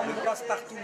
Le passe-partout.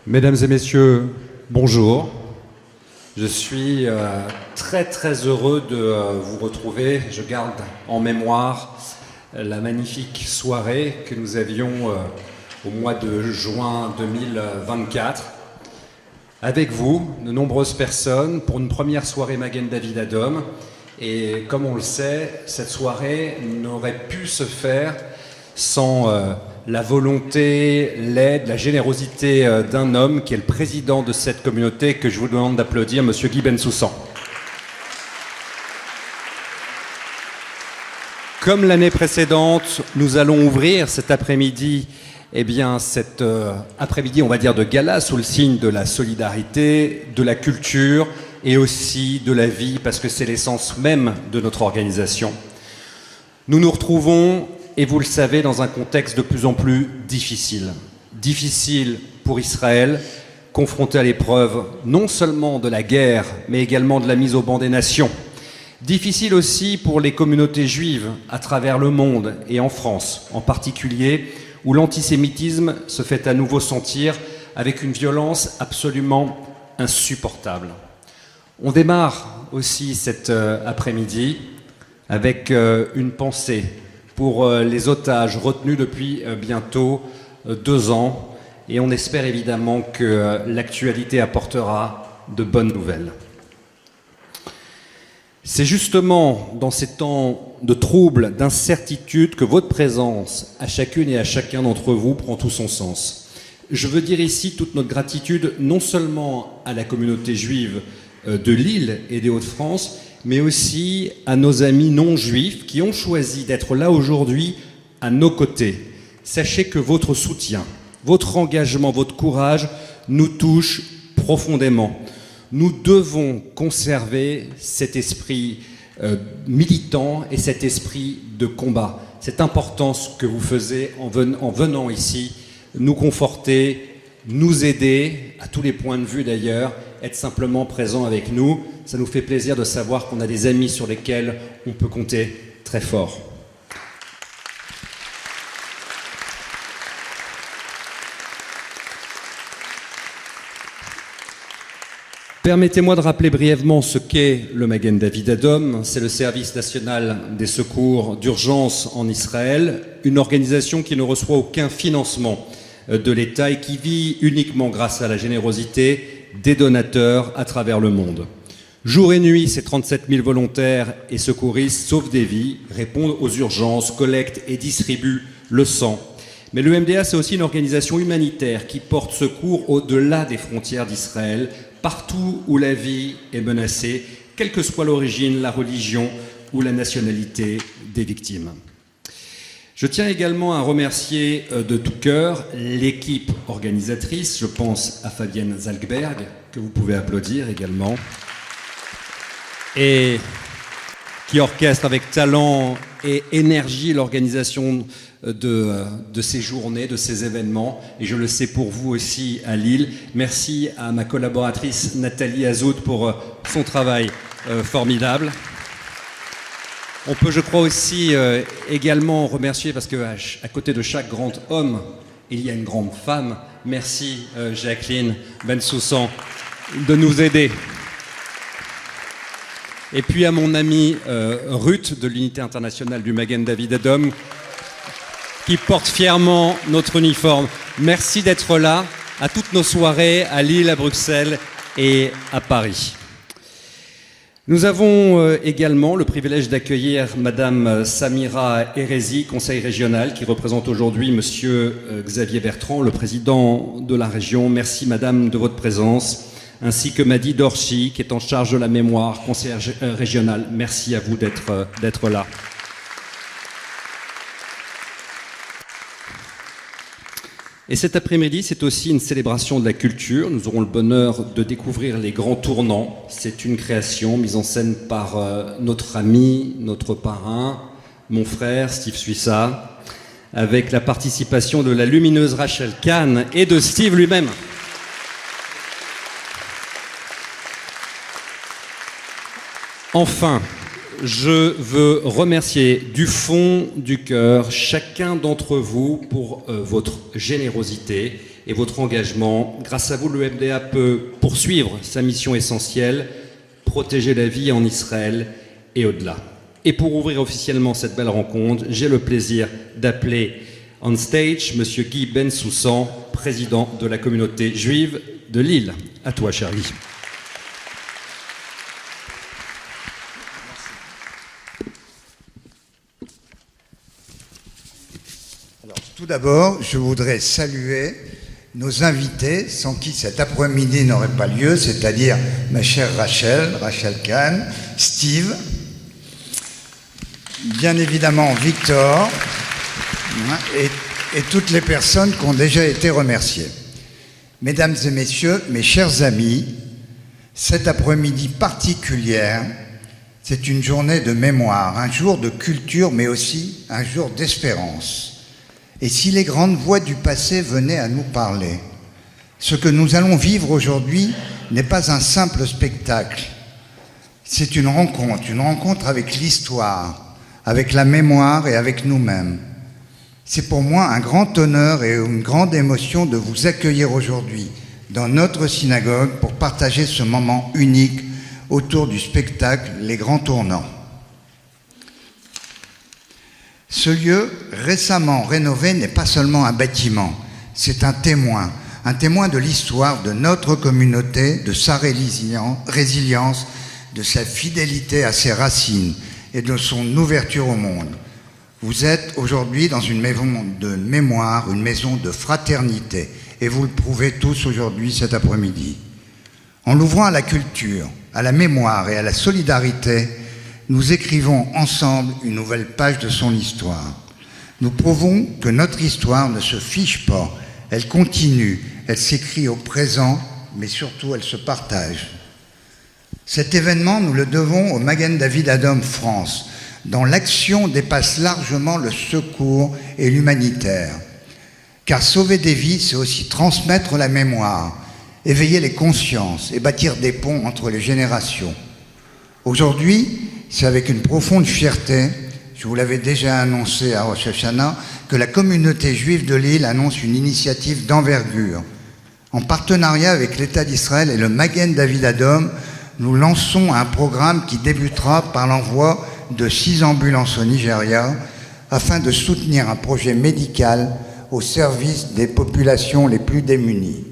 Mesdames et messieurs, bonjour. Je suis très heureux de vous retrouver. Je garde en mémoire la magnifique soirée que nous avions au mois de juin 2024 avec vous, de nombreuses personnes, pour une première soirée Magen David Adom. Et comme on le sait, cette soirée n'aurait pu se faire sans la volonté, l'aide, la générosité d'un homme qui est le président de cette communauté, que je vous demande d'applaudir, Monsieur Guy Bensoussan. Comme l'année précédente, nous allons ouvrir cet après-midi, cet après-midi, on va dire, de gala, sous le signe de la solidarité, de la culture et aussi de la vie, parce que c'est l'essence même de notre organisation. Nous nous retrouvons, et vous le savez, dans un contexte de plus en plus difficile. Difficile pour Israël, confronté à l'épreuve non seulement de la guerre, mais également de la mise au ban des nations. Difficile aussi pour les communautés juives à travers le monde et en France en particulier, où l'antisémitisme se fait à nouveau sentir avec une violence absolument insupportable. On démarre aussi cet après-midi avec une pensée pour les otages retenus depuis bientôt 2 ans, et on espère évidemment que l'actualité apportera de bonnes nouvelles. C'est justement dans ces temps de troubles, d'incertitude, que votre présence à chacune et à chacun d'entre vous prend tout son sens. Je veux dire ici toute notre gratitude non seulement à la communauté juive de Lille et des Hauts-de-France, mais aussi à nos amis non-juifs qui ont choisi d'être là aujourd'hui à nos côtés. Sachez que votre soutien, votre engagement, votre courage nous touche profondément. Nous devons conserver cet esprit militant et cet esprit de combat. C'est important ce que vous faisiez en venant ici, nous conforter, nous aider, à tous les points de vue d'ailleurs, être simplement présent avec nous. Ça nous fait plaisir de savoir qu'on a des amis sur lesquels on peut compter très fort. Permettez-moi de rappeler brièvement ce qu'est le Magen David Adom. C'est le service national des secours d'urgence en Israël, une organisation qui ne reçoit aucun financement de l'État et qui vit uniquement grâce à la générosité des donateurs à travers le monde. Jour et nuit, ces 37 000 volontaires et secouristes sauvent des vies, répondent aux urgences, collectent et distribuent le sang. Mais le MDA, c'est aussi une organisation humanitaire qui porte secours au-delà des frontières d'Israël, partout où la vie est menacée, quelle que soit l'origine, la religion ou la nationalité des victimes. Je tiens également à remercier de tout cœur l'équipe organisatrice. Je pense à Fabienne Zalkberg, que vous pouvez applaudir également. Et qui orchestre avec talent et énergie l'organisation de ces journées, de ces événements. Et je le sais pour vous aussi à Lille. Merci à ma collaboratrice Nathalie Azout pour son travail formidable. On peut, je crois, aussi également remercier, parce qu'à côté de chaque grand homme, il y a une grande femme. Merci Jacqueline Bensoussan de nous aider. Et puis à mon ami Ruth de l'unité internationale du Magen David Adom qui porte fièrement notre uniforme. Merci d'être là à toutes nos soirées à Lille, à Bruxelles et à Paris. Nous avons également le privilège d'accueillir Madame Samira Hérési, conseil régional, qui représente aujourd'hui Monsieur Xavier Bertrand, le président de la région. Merci Madame de votre présence, ainsi que Madi Dorchi, qui est en charge de la mémoire, conseillère régionale. Merci à vous d'être là. Et cet après-midi, c'est aussi une célébration de la culture. Nous aurons le bonheur de découvrir les grands tournants. C'est une création mise en scène par notre ami, notre parrain, mon frère Steve Suissa, avec la participation de la lumineuse Rachel Kahn et de Steve lui-même. Enfin, je veux remercier du fond du cœur chacun d'entre vous pour votre générosité et votre engagement. Grâce à vous, le MDA peut poursuivre sa mission essentielle, protéger la vie en Israël et au-delà. Et pour ouvrir officiellement cette belle rencontre, j'ai le plaisir d'appeler on stage M. Guy Bensoussan, président de la communauté juive de Lille. À toi, cher Guy. Tout d'abord, je voudrais saluer nos invités, sans qui cet après-midi n'aurait pas lieu, c'est-à-dire ma chère Rachel Kahn, Steve, bien évidemment Victor, et toutes les personnes qui ont déjà été remerciées. Mesdames et messieurs, mes chers amis, cet après-midi particulière, c'est une journée de mémoire, un jour de culture, mais aussi un jour d'espérance. Et si les grandes voix du passé venaient à nous parler, ce que nous allons vivre aujourd'hui n'est pas un simple spectacle. C'est une rencontre avec l'histoire, avec la mémoire et avec nous-mêmes. C'est pour moi un grand honneur et une grande émotion de vous accueillir aujourd'hui dans notre synagogue pour partager ce moment unique autour du spectacle Les Grands Tournants. Ce lieu, récemment rénové, n'est pas seulement un bâtiment, c'est un témoin de l'histoire de notre communauté, de sa résilience, de sa fidélité à ses racines et de son ouverture au monde. Vous êtes aujourd'hui dans une maison de mémoire, une maison de fraternité, et vous le prouvez tous aujourd'hui cet après-midi. En l'ouvrant à la culture, à la mémoire et à la solidarité, nous écrivons ensemble une nouvelle page de son histoire. Nous prouvons que notre histoire ne se fiche pas, elle continue, elle s'écrit au présent, mais surtout elle se partage. Cet événement, nous le devons au Magen David Adom France, dont l'action dépasse largement le secours et l'humanitaire. Car sauver des vies, c'est aussi transmettre la mémoire, éveiller les consciences et bâtir des ponts entre les générations. Aujourd'hui, c'est avec une profonde fierté, je vous l'avais déjà annoncé à Rosh Hashanah, que la communauté juive de Lille annonce une initiative d'envergure. En partenariat avec l'État d'Israël et le Magen David Adom, nous lançons un programme qui débutera par l'envoi de 6 ambulances au Nigeria afin de soutenir un projet médical au service des populations les plus démunies.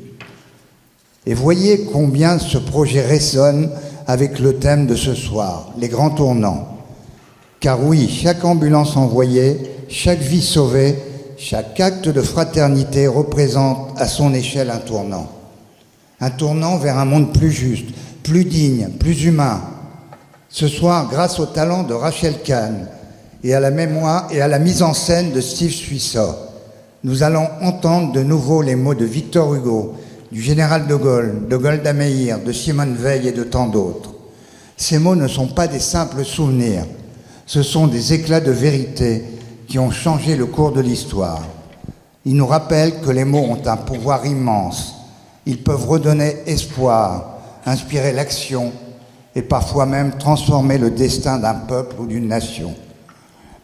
Et voyez combien ce projet résonne avec le thème de ce soir, les grands tournants. Car oui, chaque ambulance envoyée, chaque vie sauvée, chaque acte de fraternité représente à son échelle un tournant. Un tournant vers un monde plus juste, plus digne, plus humain. Ce soir, grâce au talent de Rachel Kahn et à la mémoire et à la mise en scène de Steve Suissa, nous allons entendre de nouveau les mots de Victor Hugo, du général de Gaulle, de Golda Meir, de Simone Veil et de tant d'autres. Ces mots ne sont pas des simples souvenirs, Ce sont des éclats de vérité qui ont changé le cours de l'histoire. Ils nous rappellent que les mots ont un pouvoir immense. Ils peuvent redonner espoir, inspirer l'action et parfois même transformer le destin d'un peuple ou d'une nation.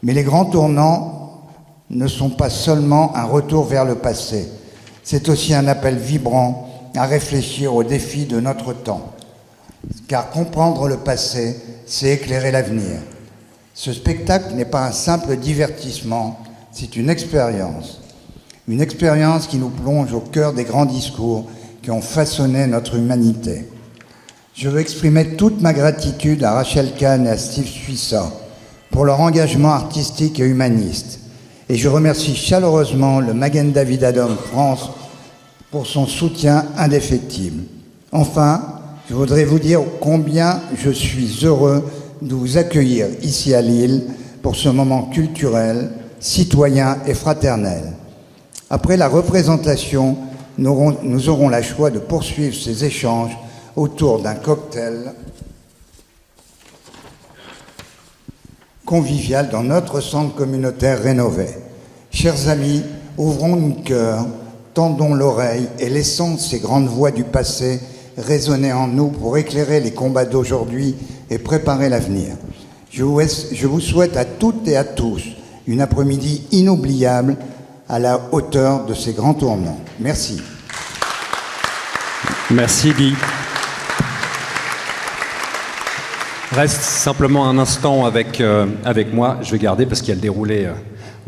Mais les grands tournants ne sont pas seulement un retour vers le passé. C'est aussi un appel vibrant à réfléchir aux défis de notre temps. Car comprendre le passé, c'est éclairer l'avenir. Ce spectacle n'est pas un simple divertissement, c'est une expérience. Une expérience qui nous plonge au cœur des grands discours qui ont façonné notre humanité. Je veux exprimer toute ma gratitude à Rachel Kahn et à Steve Suissa pour leur engagement artistique et humaniste. Et je remercie chaleureusement le Magen David Adom France pour son soutien indéfectible. Enfin, je voudrais vous dire combien je suis heureux de vous accueillir ici à Lille pour ce moment culturel, citoyen et fraternel. Après la représentation, nous aurons la choix de poursuivre ces échanges autour d'un cocktail convivial dans notre centre communautaire rénové. Chers amis, ouvrons nos cœurs, tendons l'oreille et laissons ces grandes voix du passé résonner en nous pour éclairer les combats d'aujourd'hui et préparer l'avenir. Je vous souhaite à toutes et à tous une après-midi inoubliable à la hauteur de ces grands tournants. Merci. Merci Guy. Reste simplement un instant avec moi, je vais garder parce qu'il y a le déroulé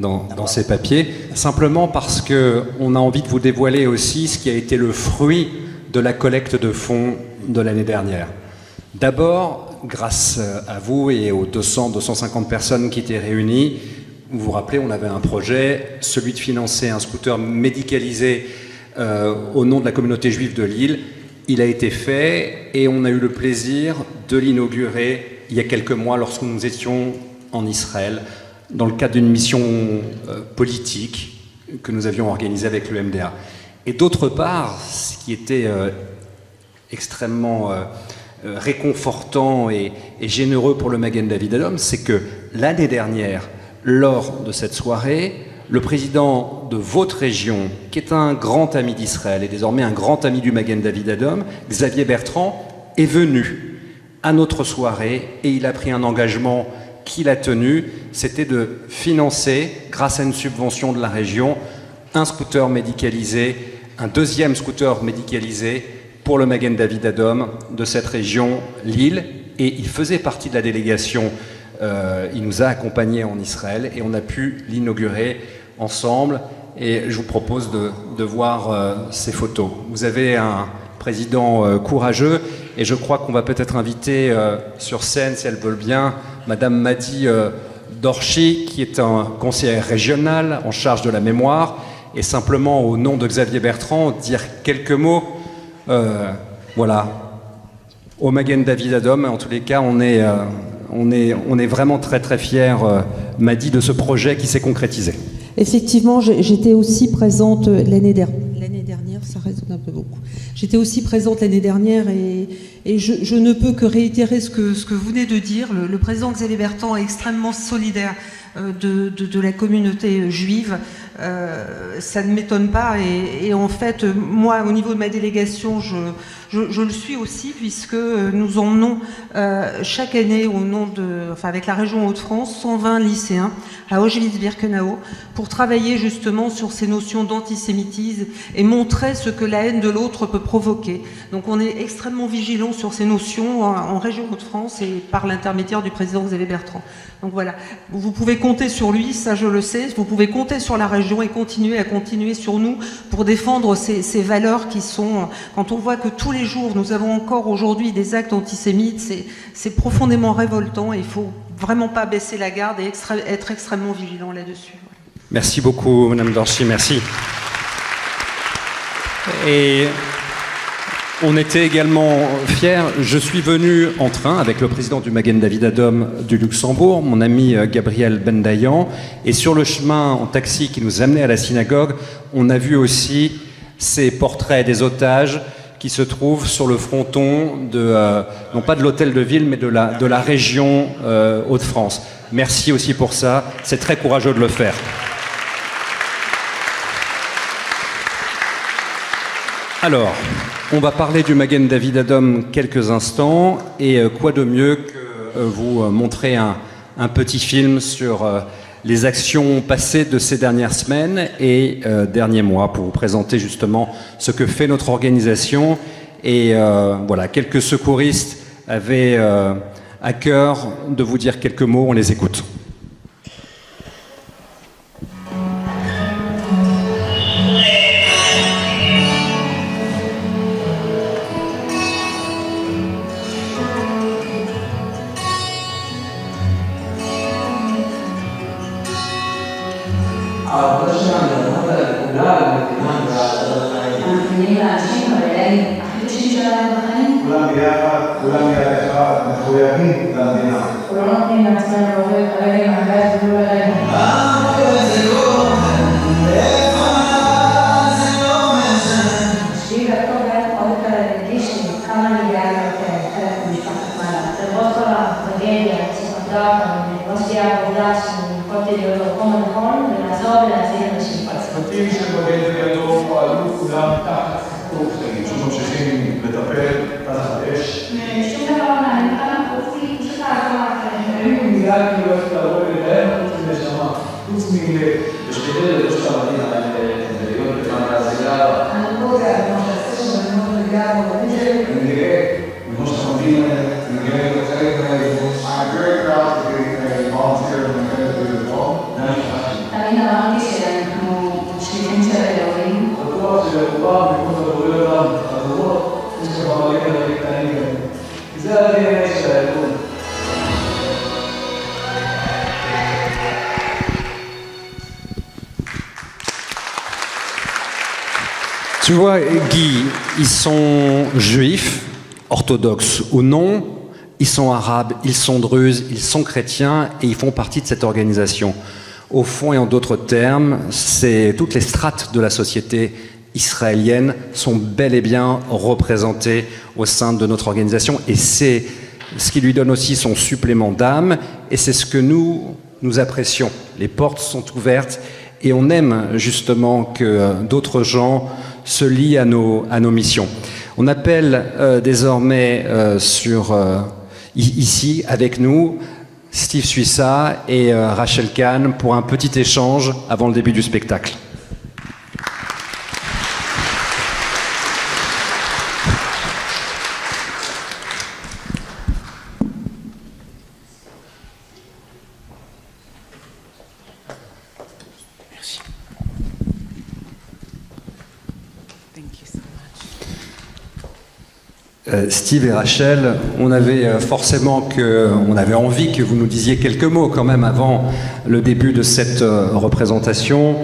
dans ces papiers, simplement parce qu'on a envie de vous dévoiler aussi ce qui a été le fruit de la collecte de fonds de l'année dernière. D'abord, grâce à vous et aux 200-250 personnes qui étaient réunies, vous vous rappelez, on avait un projet, celui de financer un scooter médicalisé au nom de la communauté juive de Lille. Il a été fait et on a eu le plaisir de l'inaugurer il y a quelques mois lorsque nous étions en Israël dans le cadre d'une mission politique que nous avions organisée avec le MDA. Et d'autre part, ce qui était extrêmement réconfortant et généreux pour le Magen David Adom, c'est que l'année dernière, lors de cette soirée, le président de votre région, qui est un grand ami d'Israël et désormais un grand ami du Magen David Adom, Xavier Bertrand, est venu à notre soirée et il a pris un engagement qu'il a tenu, c'était de financer, grâce à une subvention de la région, un scooter médicalisé, un deuxième scooter médicalisé pour le Magen David Adom de cette région, Lille, et il faisait partie de la délégation. Il nous a accompagnés en Israël et on a pu l'inaugurer ensemble. Et je vous propose de voir ces photos. Vous avez un président courageux et je crois qu'on va peut-être inviter sur scène, si elle veut bien, Madame Madi Dorchi, qui est un conseiller régional en charge de la mémoire, et simplement au nom de Xavier Bertrand, dire quelques mots. Voilà, au Magen David Adom, en tous les cas, on est vraiment très très fiers, Madi, de ce projet qui s'est concrétisé. Effectivement, j'étais aussi présente l'année dernière, ça résonne un peu beaucoup. J'étais aussi présente l'année dernière et je ne peux que réitérer ce que vous venez de dire. Le président Xavier Bertrand est extrêmement solidaire de la communauté juive. Ça ne m'étonne pas et en fait, moi, au niveau de ma délégation, je le suis aussi puisque nous emmenons chaque année avec la région Hauts-de-France 120 lycéens à Auschwitz-Birkenau pour travailler justement sur ces notions d'antisémitisme et montrer ce que la haine de l'autre peut provoquer. Donc on est extrêmement vigilants sur ces notions en région Hauts-de-France et par l'intermédiaire du président Xavier Bertrand. Donc voilà, vous pouvez compter sur lui, ça je le sais, vous pouvez compter sur la région et continuer sur nous pour défendre ces valeurs qui sont, quand on voit que tous les jours nous avons encore aujourd'hui des actes antisémites, c'est profondément révoltant et il ne faut vraiment pas baisser la garde et être extrêmement vigilant là-dessus. Voilà. Merci beaucoup, Madame Dorchi, merci. Et on était également fiers, je suis venu en train avec le président du Magen David Adom du Luxembourg, mon ami Gabriel Bendayan, et sur le chemin en taxi qui nous amenait à la synagogue, on a vu aussi ces portraits des otages qui se trouve sur le fronton non pas de l'hôtel de ville, mais de la région Hauts-de-France. Merci aussi pour ça, c'est très courageux de le faire. Alors, on va parler du Magen David Adom quelques instants, et quoi de mieux que vous montrer un petit film sur les actions passées de ces dernières semaines et derniers mois pour vous présenter justement ce que fait notre organisation. Et voilà, quelques secouristes avaient à cœur de vous dire quelques mots, on les écoute. Tu vois, Guy, ils sont juifs, orthodoxes ou non, ils sont arabes, ils sont druzes, ils sont chrétiens et ils font partie de cette organisation. Au fond et en d'autres termes, toutes les strates de la société israélienne sont bel et bien représentées au sein de notre organisation et c'est ce qui lui donne aussi son supplément d'âme et c'est ce que nous apprécions. Les portes sont ouvertes et on aime justement que d'autres gens se lient à nos missions. On appelle désormais ici avec nous Steve Suissa et Rachel Kahn pour un petit échange avant le début du spectacle. Steve et Rachel, on avait envie que vous nous disiez quelques mots quand même avant le début de cette représentation.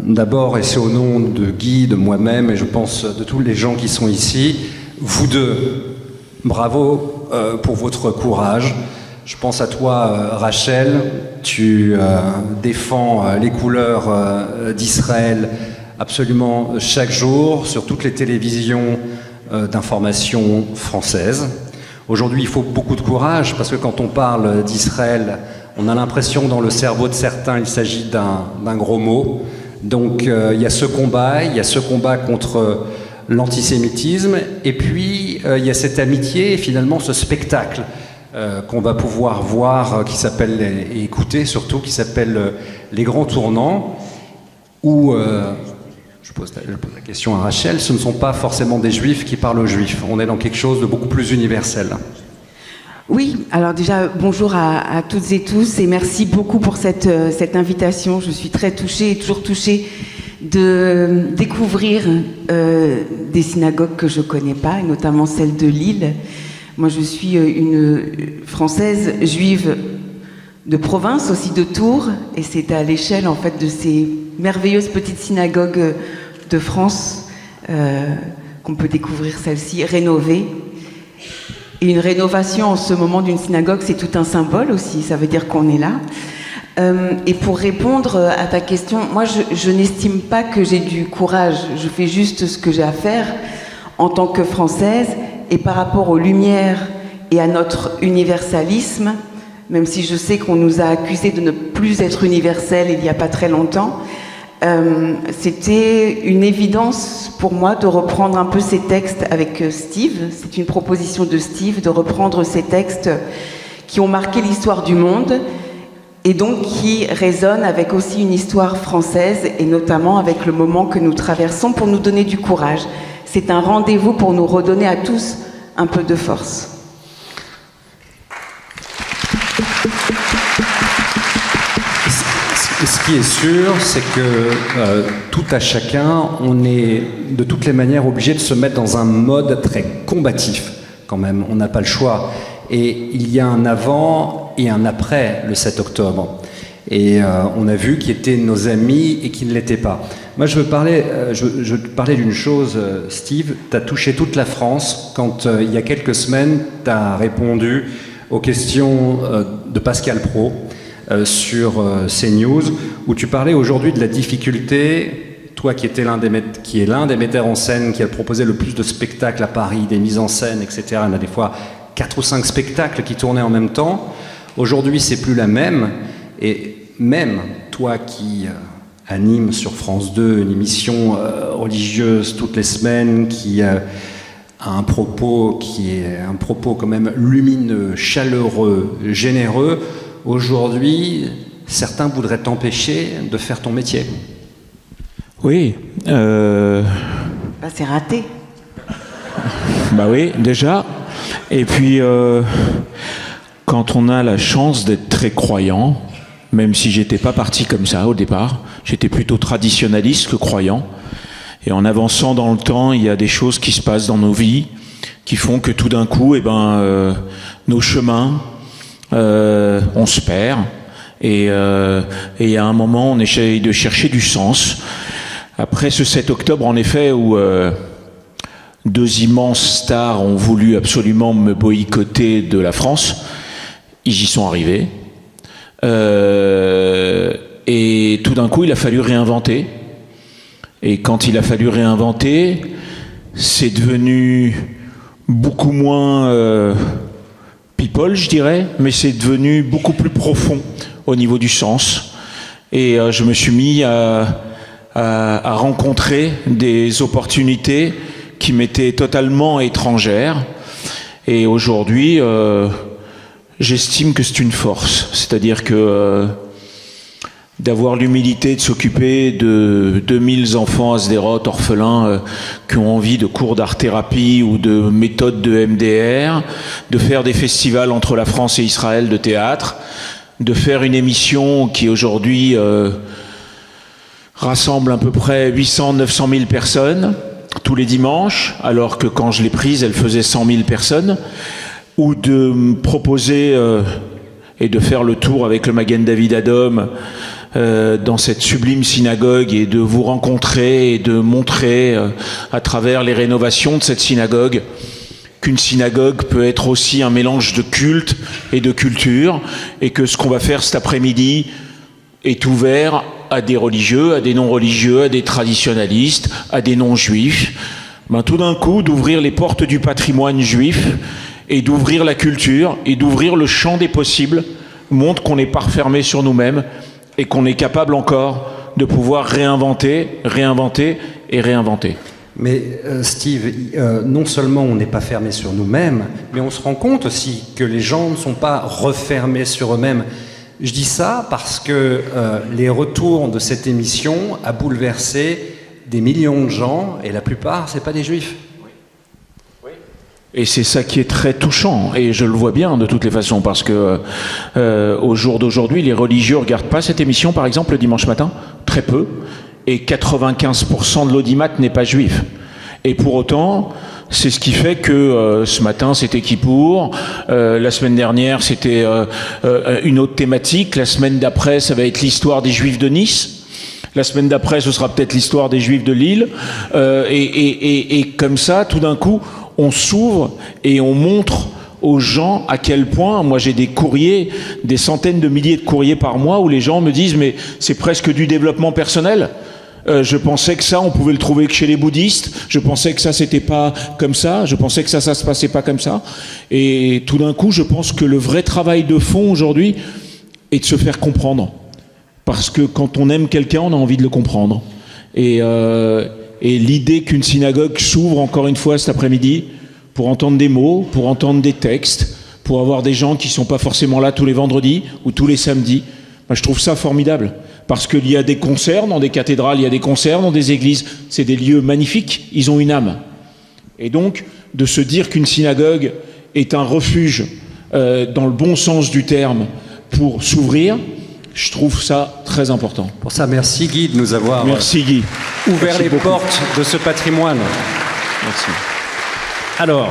D'abord, et c'est au nom de Guy, de moi-même et je pense de tous les gens qui sont ici, vous deux, bravo pour votre courage. Je pense à toi, Rachel, tu défends les couleurs d'Israël absolument chaque jour sur toutes les télévisions d'information française. Aujourd'hui, il faut beaucoup de courage parce que quand on parle d'Israël, on a l'impression dans le cerveau de certains, il s'agit d'un gros mot. Donc il y a ce combat contre l'antisémitisme et puis il y a cette amitié et finalement ce spectacle qu'on va pouvoir voir qui s'appelle et écouter surtout qui s'appelle Les Grands Tournants où je pose la question à Rachel, ce ne sont pas forcément des juifs qui parlent aux juifs. On est dans quelque chose de beaucoup plus universel. Oui, alors déjà, bonjour à toutes et tous et merci beaucoup pour cette invitation. Je suis très touchée et toujours touchée de découvrir des synagogues que je ne connais pas, et notamment celle de Lille. Moi, je suis une Française juive de province, aussi de Tours, et c'est à l'échelle en fait de ces merveilleuses petites synagogues de France qu'on peut découvrir celle-ci rénovée. Et une rénovation en ce moment d'une synagogue, c'est tout un symbole aussi, ça veut dire qu'on est là. Et pour répondre à ta question, moi je n'estime pas que j'ai du courage, je fais juste ce que j'ai à faire. en tant que Française et par rapport aux Lumières et à notre universalisme, même si je sais qu'on nous a accusés de ne plus être universels il n'y a pas très longtemps, c'était une évidence pour moi de reprendre un peu ces textes avec Steve. C'est une proposition de Steve de reprendre ces textes qui ont marqué l'histoire du monde et donc qui résonnent avec aussi une histoire française et notamment avec le moment que nous traversons pour nous donner du courage. C'est un rendez-vous pour nous redonner à tous un peu de force. Ce qui est sûr, c'est que tout à chacun, on est de toutes les manières obligé de se mettre dans un mode très combatif quand même. On n'a pas le choix. Et il y a un avant et un après le 7 octobre. Et on a vu qui étaient nos amis et qui ne l'étaient pas. Moi, je veux te parler d'une chose, Steve. Tu as touché toute la France quand, il y a quelques semaines, tu as répondu aux questions de Pascal Praud sur CNews, où tu parlais aujourd'hui de la difficulté, toi qui est l'un des metteurs en scène qui a proposé le plus de spectacles à Paris, des mises en scène, etc. Il y en a des fois 4 ou 5 spectacles qui tournaient en même temps. Aujourd'hui, c'est plus la même. Et même toi qui anime sur France 2 une émission religieuse toutes les semaines, qui a un propos qui est un propos quand même lumineux, chaleureux, généreux, aujourd'hui, certains voudraient t'empêcher de faire ton métier. Oui. Bah, c'est raté. Bah oui, déjà. Et puis, quand on a la chance d'être très croyant, même si j'étais pas parti comme ça au départ, j'étais plutôt traditionnaliste que croyant. Et en avançant dans le temps, il y a des choses qui se passent dans nos vies qui font que tout d'un coup, nos chemins, on se perd. Et à un moment, on essaye de chercher du sens. Après ce 7 octobre, en effet, où 2 immenses stars ont voulu absolument me boycotter de la France, ils y sont arrivés. Et tout d'un coup, il a fallu réinventer. Et quand il a fallu réinventer, c'est devenu beaucoup moins people, je dirais, mais c'est devenu beaucoup plus profond au niveau du sens. Et je me suis mis à rencontrer des opportunités qui m'étaient totalement étrangères. Et aujourd'hui, j'estime que c'est une force. C'est-à-dire que d'avoir l'humilité de s'occuper de 2000 enfants à Sderot, orphelins, qui ont envie de cours d'art-thérapie ou de méthodes de MDR, de faire des festivals entre la France et Israël de théâtre, de faire une émission qui aujourd'hui rassemble à peu près 800-900 000 personnes tous les dimanches, alors que quand je l'ai prise, elle faisait 100 000 personnes, ou de me proposer et de faire le tour avec le Magen David Adom dans cette sublime synagogue et de vous rencontrer et de montrer à travers les rénovations de cette synagogue qu'une synagogue peut être aussi un mélange de culte et de culture, et que ce qu'on va faire cet après-midi est ouvert à des religieux, à des non-religieux, à des traditionalistes, à des non-juifs. Tout d'un coup, d'ouvrir les portes du patrimoine juif et d'ouvrir la culture et d'ouvrir le champ des possibles montre qu'on n'est pas refermé sur nous-mêmes et qu'on est capable encore de pouvoir réinventer et réinventer. Mais Steve, non seulement on n'est pas fermé sur nous-mêmes, mais on se rend compte aussi que les gens ne sont pas refermés sur eux-mêmes. Je dis ça parce que les retours de cette émission a bouleversé des millions de gens, et la plupart, c'est pas des juifs. Et c'est ça qui est très touchant, et je le vois bien de toutes les façons, parce que au jour d'aujourd'hui, les religieux regardent pas cette émission, par exemple, le dimanche matin, très peu, et 95% de l'audimat n'est pas juif. Et pour autant, c'est ce qui fait que ce matin, c'était Kippour, la semaine dernière, c'était une autre thématique, la semaine d'après, ça va être l'histoire des Juifs de Nice, la semaine d'après, ce sera peut-être l'histoire des Juifs de Lille, et comme ça, tout d'un coup, on s'ouvre et on montre aux gens à quel point, moi j'ai des courriers, des centaines de milliers de courriers par mois où les gens me disent mais c'est presque du développement personnel. Je pensais que ça, on pouvait le trouver que chez les bouddhistes. Je pensais que ça, c'était pas comme ça. Je pensais que ça se passait pas comme ça. Et tout d'un coup, je pense que le vrai travail de fond aujourd'hui est de se faire comprendre. Parce que quand on aime quelqu'un, on a envie de le comprendre. Et l'idée qu'une synagogue s'ouvre encore une fois cet après-midi pour entendre des mots, pour entendre des textes, pour avoir des gens qui sont pas forcément là tous les vendredis ou tous les samedis, je trouve ça formidable. Parce qu'il y a des concerts dans des cathédrales, il y a des concerts dans des églises. C'est des lieux magnifiques, ils ont une âme. Et donc, de se dire qu'une synagogue est un refuge, dans le bon sens du terme, pour s'ouvrir, je trouve ça très important. Pour ça, merci Guy de nous avoir Merci, Guy. ouvert Merci les beaucoup. portes de ce patrimoine. Merci. Alors,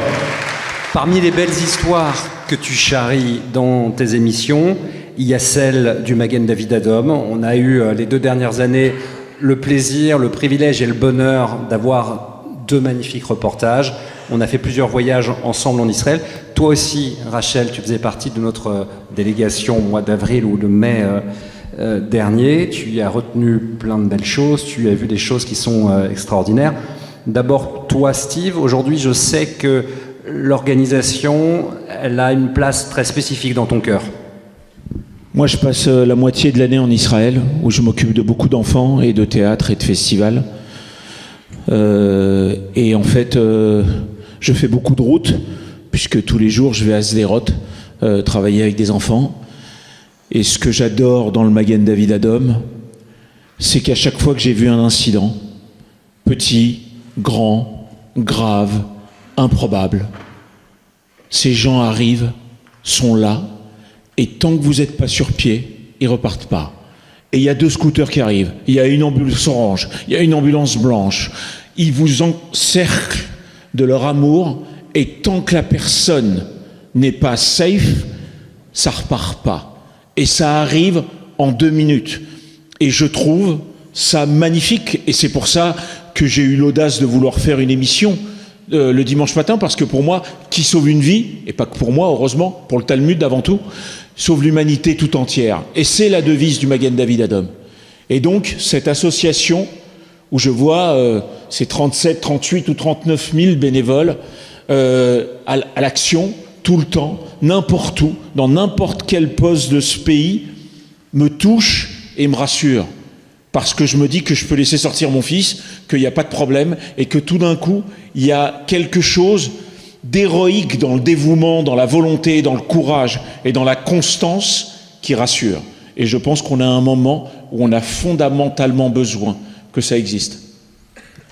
parmi les belles histoires que tu charries dans tes émissions, il y a celle du Magen David Adom. On a eu les 2 dernières années le plaisir, le privilège et le bonheur d'avoir 2 magnifiques reportages. On a fait plusieurs voyages ensemble en Israël. Toi aussi, Rachel, tu faisais partie de notre délégation au mois d'avril ou de mai dernier. Tu y as retenu plein de belles choses. Tu as vu des choses qui sont extraordinaires. D'abord, toi, Steve, aujourd'hui, je sais que l'organisation, elle a une place très spécifique dans ton cœur. Moi, je passe la moitié de l'année en Israël, où je m'occupe de beaucoup d'enfants et de théâtre et de festivals. Et en fait, je fais beaucoup de routes, puisque tous les jours, je vais à Sderot travailler avec des enfants. Et ce que j'adore dans le Magen David Adom, c'est qu'à chaque fois que j'ai vu un incident, petit, grand, grave, improbable, ces gens arrivent, sont là, et tant que vous n'êtes pas sur pied, ils repartent pas. Et il y a 2 scooters qui arrivent, il y a une ambulance orange, il y a une ambulance blanche. Ils vous encerclent de leur amour, et tant que la personne n'est pas safe, ça repart pas. Et ça arrive en 2 minutes. Et je trouve ça magnifique, et c'est pour ça que j'ai eu l'audace de vouloir faire une émission le dimanche matin, parce que pour moi, qui sauve une vie, et pas que pour moi, heureusement, pour le Talmud avant tout, sauve l'humanité tout entière. Et c'est la devise du Magen David Adom. Et donc, cette association, où je vois ces 37, 38 ou 39 000 bénévoles à l'action, tout le temps, n'importe où, dans n'importe quel poste de ce pays, me touche et me rassure. Parce que je me dis que je peux laisser sortir mon fils, qu'il n'y a pas de problème, et que tout d'un coup, il y a quelque chose d'héroïque dans le dévouement, dans la volonté, dans le courage et dans la constance qui rassure. Et je pense qu'on a un moment où on a fondamentalement besoin que ça existe.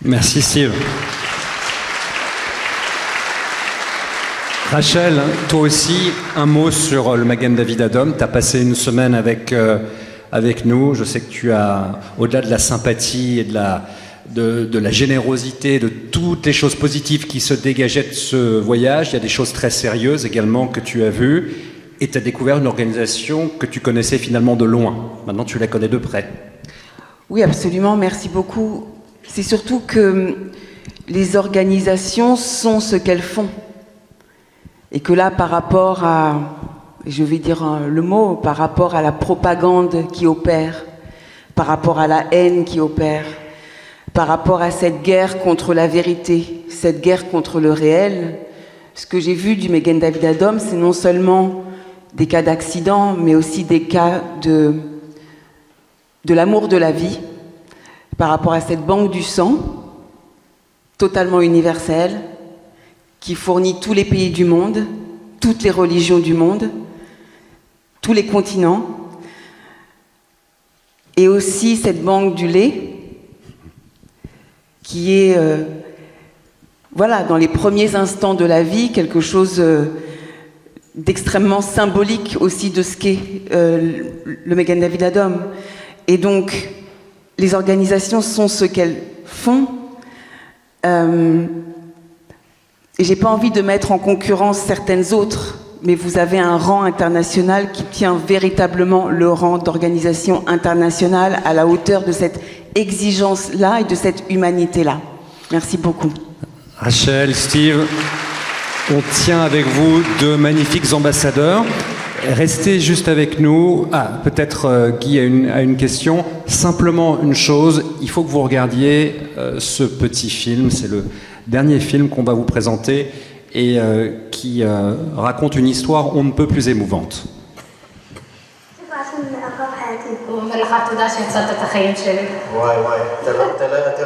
Merci Steve. Rachel, toi aussi, un mot sur le Magen David Adom. Tu as passé une semaine avec nous. Je sais que tu as, au-delà de la sympathie et de la générosité, de toutes les choses positives qui se dégageaient de ce voyage, il y a des choses très sérieuses également que tu as vues. Et tu as découvert une organisation que tu connaissais finalement de loin. Maintenant, tu la connais de près. Oui, absolument. Merci beaucoup. C'est surtout que les organisations sont ce qu'elles font. Et que là, par rapport à, je vais dire le mot, par rapport à la propagande qui opère, par rapport à la haine qui opère, par rapport à cette guerre contre la vérité, cette guerre contre le réel, ce que j'ai vu du Magen David Adom, c'est non seulement des cas d'accident, mais aussi des cas de l'amour de la vie, par rapport à cette banque du sang, totalement universelle, qui fournit tous les pays du monde, toutes les religions du monde, tous les continents, et aussi cette banque du lait, qui est, dans les premiers instants de la vie, quelque chose d'extrêmement symbolique aussi de ce qu'est le Magen David Adom. Et donc, les organisations sont ce qu'elles font. Et j'ai pas envie de mettre en concurrence certaines autres, mais vous avez un rang international qui tient véritablement le rang d'organisation internationale à la hauteur de cette exigence-là et de cette humanité-là. Merci beaucoup. Rachel, Steve, on tient avec vous 2 magnifiques ambassadeurs. Restez juste avec nous. Ah, peut-être Guy a une question. Simplement une chose, il faut que vous regardiez ce petit film. C'est le dernier film qu'on va vous présenter et qui raconte une histoire on ne peut plus émouvante. ולך תודה שהצלת את החיים שלי. וואי, אתה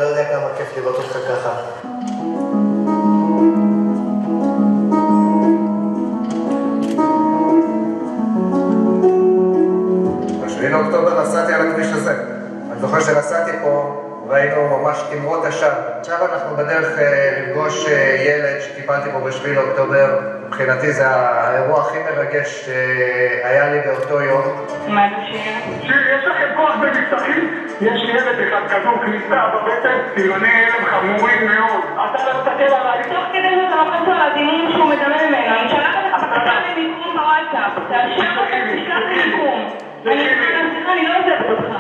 לא יודע כמה כיף לראות אותך ככה. ב-7 לאוקטובר נסעתי על הכביש הזה. אני זוכר שנסעתי פה, ראינו ממש תמרות עשן. עכשיו אנחנו בדרך לפגוש ילד שטיפלתי בו ב-7 לאוקטובר. מבחינתי זה האירוע הכי מרגש שהיה לי באותו יום. מה זה שיר? שיר, יש לכם כוח במבטחים? יש לי ילד אחד כזו כניסה בבטן, ציוני הלם חמורים מאוד. אתה לא מסתכל עליי. תוך כדי זה אתה לוחץ על הדימום שהוא מדמה ממנו. אני שלחת לך בקשה למיקום בוואטסאפ. תאשר לכם, תשלח לי מיקום. אני לא עוזבת אותך.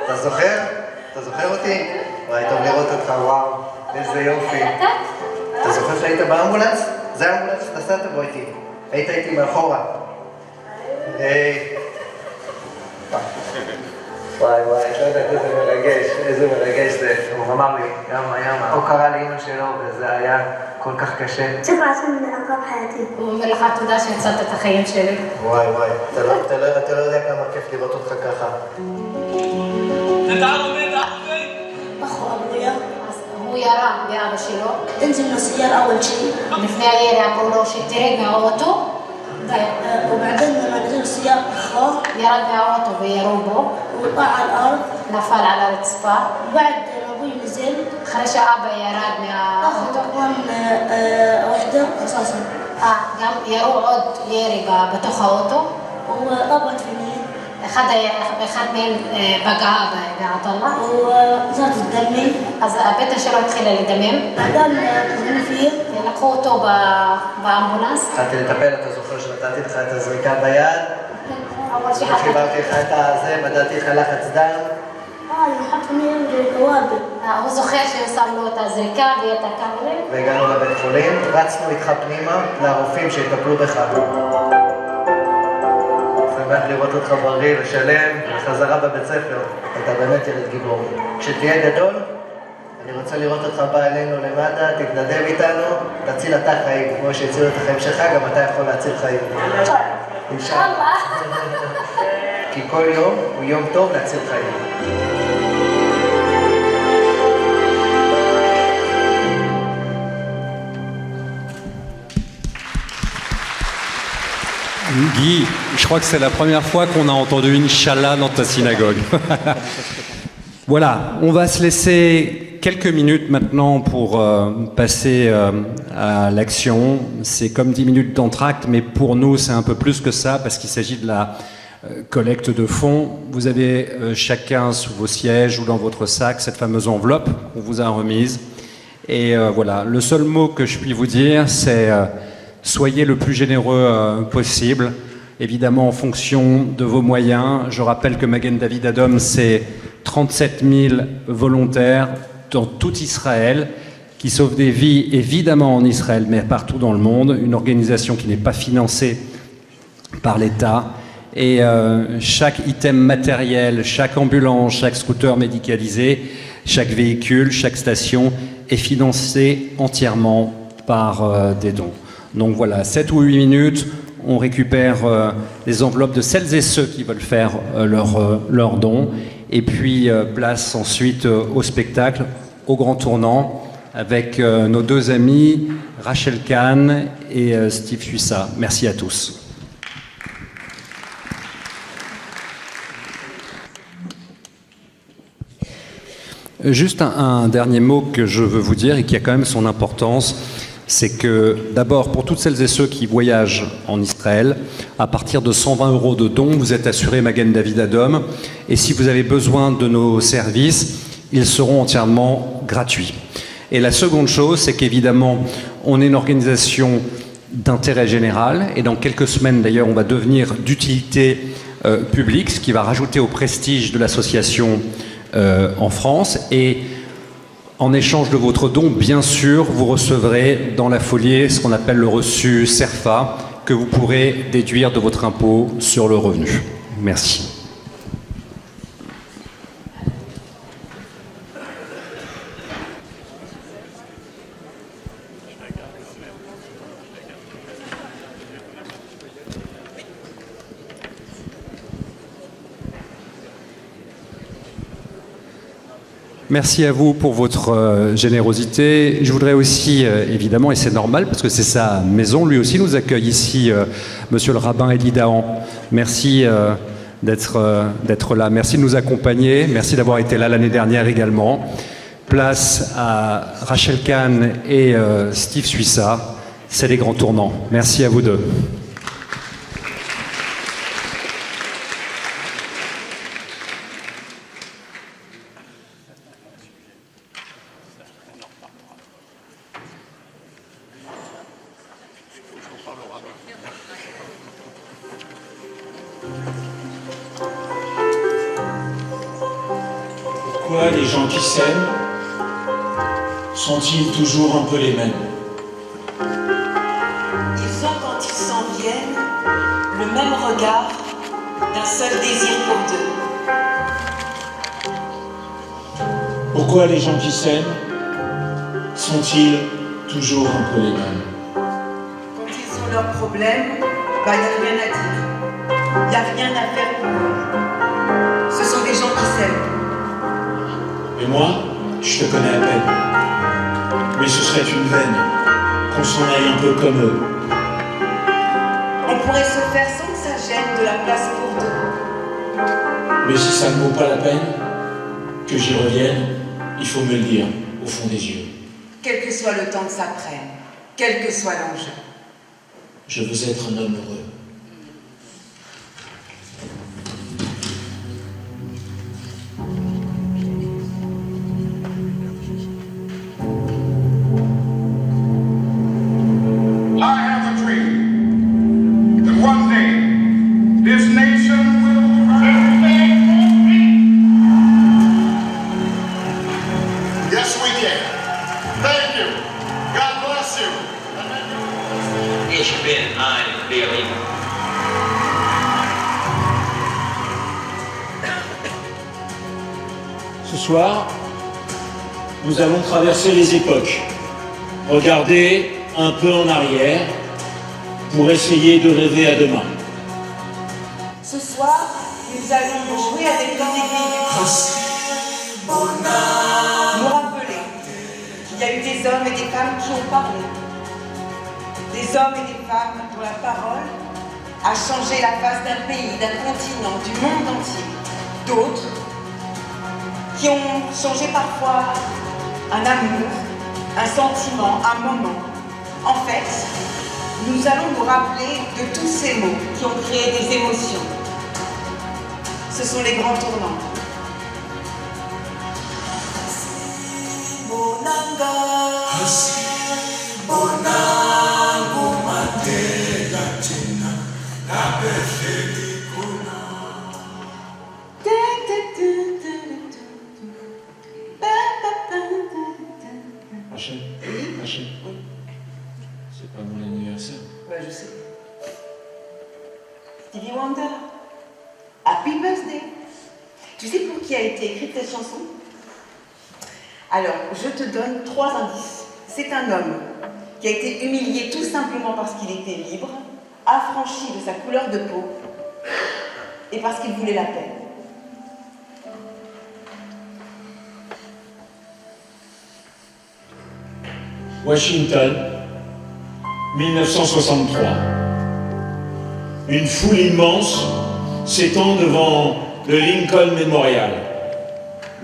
אתה זוכר? אתה זוכר אותי? וואי, טוב לראות אותך, וואו, איזה יופי. אתה זוכר שהיית באמבולנס? זה האמבולנס שנסעת בו איתי. היית איתי מאחורה. וואי, לא יודעת איזה מרגש זה. הוא אמר לי, הוא קרא לאמא שלו וזה היה כל כך קשה. ולך תודה שהצלת את החיים שלי. וואי, אתה לא יודע כמה כיף לראות אותך ככה. אחו אבויה. הוא ירה באבא שלו. תנזל לסייר אول شيء. לפני הירי אמרו לו שתרד מהאוטו. وبعدين لما نزل السيارة أخاه ירד מהאוטו וירו בו. وقع على الأرض. נפל על הרצפה. بعد ما أبوي نزل אחרי שאבא ירד מהאוטו. أخذ كمان واحدة رصاصة. גם ירו עוד ירי בתוך האוטו. وطبت في مين. אחד מהם פגע בעטלה. וזאת الدم. אז הבטן שלו התחילה לדמם. بعدين طلعنا فيه. לקחו אותו באמבולנס. התחלתי לטפל, אתה זוכר שנתתי לך את הזריקה ביד? חיברתי לך את זה, מדדתי לך לחץ דם. يحط مين القوابل. הוא זוכר שהוא שם לו את הזריקה ואת הקאמלה. והגענו לבית חולים, רצנו איתך פנימה לרופאים שיטפלו בך. שמח לראות אותך בריא ושלם, חזרה בבית ספר. אתה באמת ילד גיבור. כשתהיה גדול, אני רוצה לראות אותך בא אלינו למטה, תתנדב איתנו, תציל אתה חיים. כמו שהצילו את החיים שלך, גם אתה יכול להציל חיים. אינשאללה. כי כל יום הוא יום טוב להציל חיים. Guy, je crois que c'est la première fois qu'on a entendu Inch'Allah dans ta synagogue. Voilà, on va se laisser quelques minutes maintenant pour passer à l'action. C'est comme 10 minutes d'entracte, mais pour nous c'est un peu plus que ça parce qu'il s'agit de la collecte de fonds. Vous avez chacun sous vos sièges ou dans votre sac cette fameuse enveloppe qu'on vous a remise. Et voilà, le seul mot que je puis vous dire, c'est soyez le plus généreux possible, évidemment en fonction de vos moyens. Je rappelle que Magen David Adom, c'est 37 000 volontaires dans tout Israël qui sauvent des vies, évidemment en Israël, mais partout dans le monde. Une organisation qui n'est pas financée par l'État. Et chaque item matériel, chaque ambulance, chaque scooter médicalisé, chaque véhicule, chaque station est financé entièrement par des dons. Donc voilà, 7 ou 8 minutes, on récupère les enveloppes de celles et ceux qui veulent faire leurs dons. Et puis place ensuite au spectacle, au grand tournant, avec nos deux amis, Rachel Kahn et Steve Suissa. Merci à tous. Juste un dernier mot que je veux vous dire et qui a quand même son importance, c'est que d'abord pour toutes celles et ceux qui voyagent en Israël, à partir de 120 € de dons, vous êtes assuré Magen David Adom, et si vous avez besoin de nos services, ils seront entièrement gratuits. Et la seconde chose, c'est qu'évidemment, on est une organisation d'intérêt général. Et dans quelques semaines, d'ailleurs, on va devenir d'utilité publique, ce qui va rajouter au prestige de l'association en France. Et en échange de votre don, bien sûr, vous recevrez dans la folie ce qu'on appelle le reçu CERFA, que vous pourrez déduire de votre impôt sur le revenu. Merci. Merci à vous pour votre générosité. Je voudrais aussi, évidemment, et c'est normal, parce que c'est sa maison, lui aussi nous accueille ici, monsieur le rabbin Elie Dahan. Merci d'être là. Merci de nous accompagner. Merci d'avoir été là l'année dernière également. Place à Rachel Kahn et Steve Suissa. C'est les grands tournants. Merci à vous deux. Pourquoi les gens qui s'aiment sont-ils toujours un peu les mêmes? Ils ont, quand ils s'en viennent, le même regard d'un seul désir pour deux. Pourquoi les gens qui s'aiment sont-ils toujours un peu les mêmes? Quand ils ont leurs problèmes, il n'y a rien à dire. Il n'y a rien à faire pour eux. Ce sont des gens qui s'aiment. Et moi, je te connais à peine. Mais ce serait une veine qu'on s'en aille un peu comme eux. On pourrait se faire sans que ça gêne de la place pour deux. Mais si ça ne vaut pas la peine que j'y revienne, il faut me le dire au fond des yeux. Quel que soit le temps que ça prenne, quel que soit l'enjeu. Je veux être un homme heureux. I have a dream that one day this nation will rise. Yes, we can. Thank you. God bless you. Ich bin ein Berliner. Ce soir, nous allons traverser les époques, regarder un peu en arrière pour essayer de rêver à demain. Ce soir, nous allons jouer avec les aiguilles du Christ. Nous rappeler qu'il y a eu des hommes et des femmes qui ont parlé. Des hommes et des femmes dont la parole a changé la face d'un pays, d'un continent, du monde entier. D'autres qui ont changé parfois un amour, un sentiment, un moment. En fait, nous allons nous rappeler de tous ces mots qui ont créé des émotions. Ce sont les grands tournants. Rachel, c'est pas mon anniversaire. Ouais, je sais. Stevie Wonder, Happy Birthday. Tu sais pour qui a été écrite cette chanson? Alors, je te donne 3 indices. C'est un homme qui a été humilié tout simplement parce qu'il était libre, affranchi de sa couleur de peau et parce qu'il voulait la paix. Washington, 1963. Une foule immense s'étend devant le Lincoln Memorial.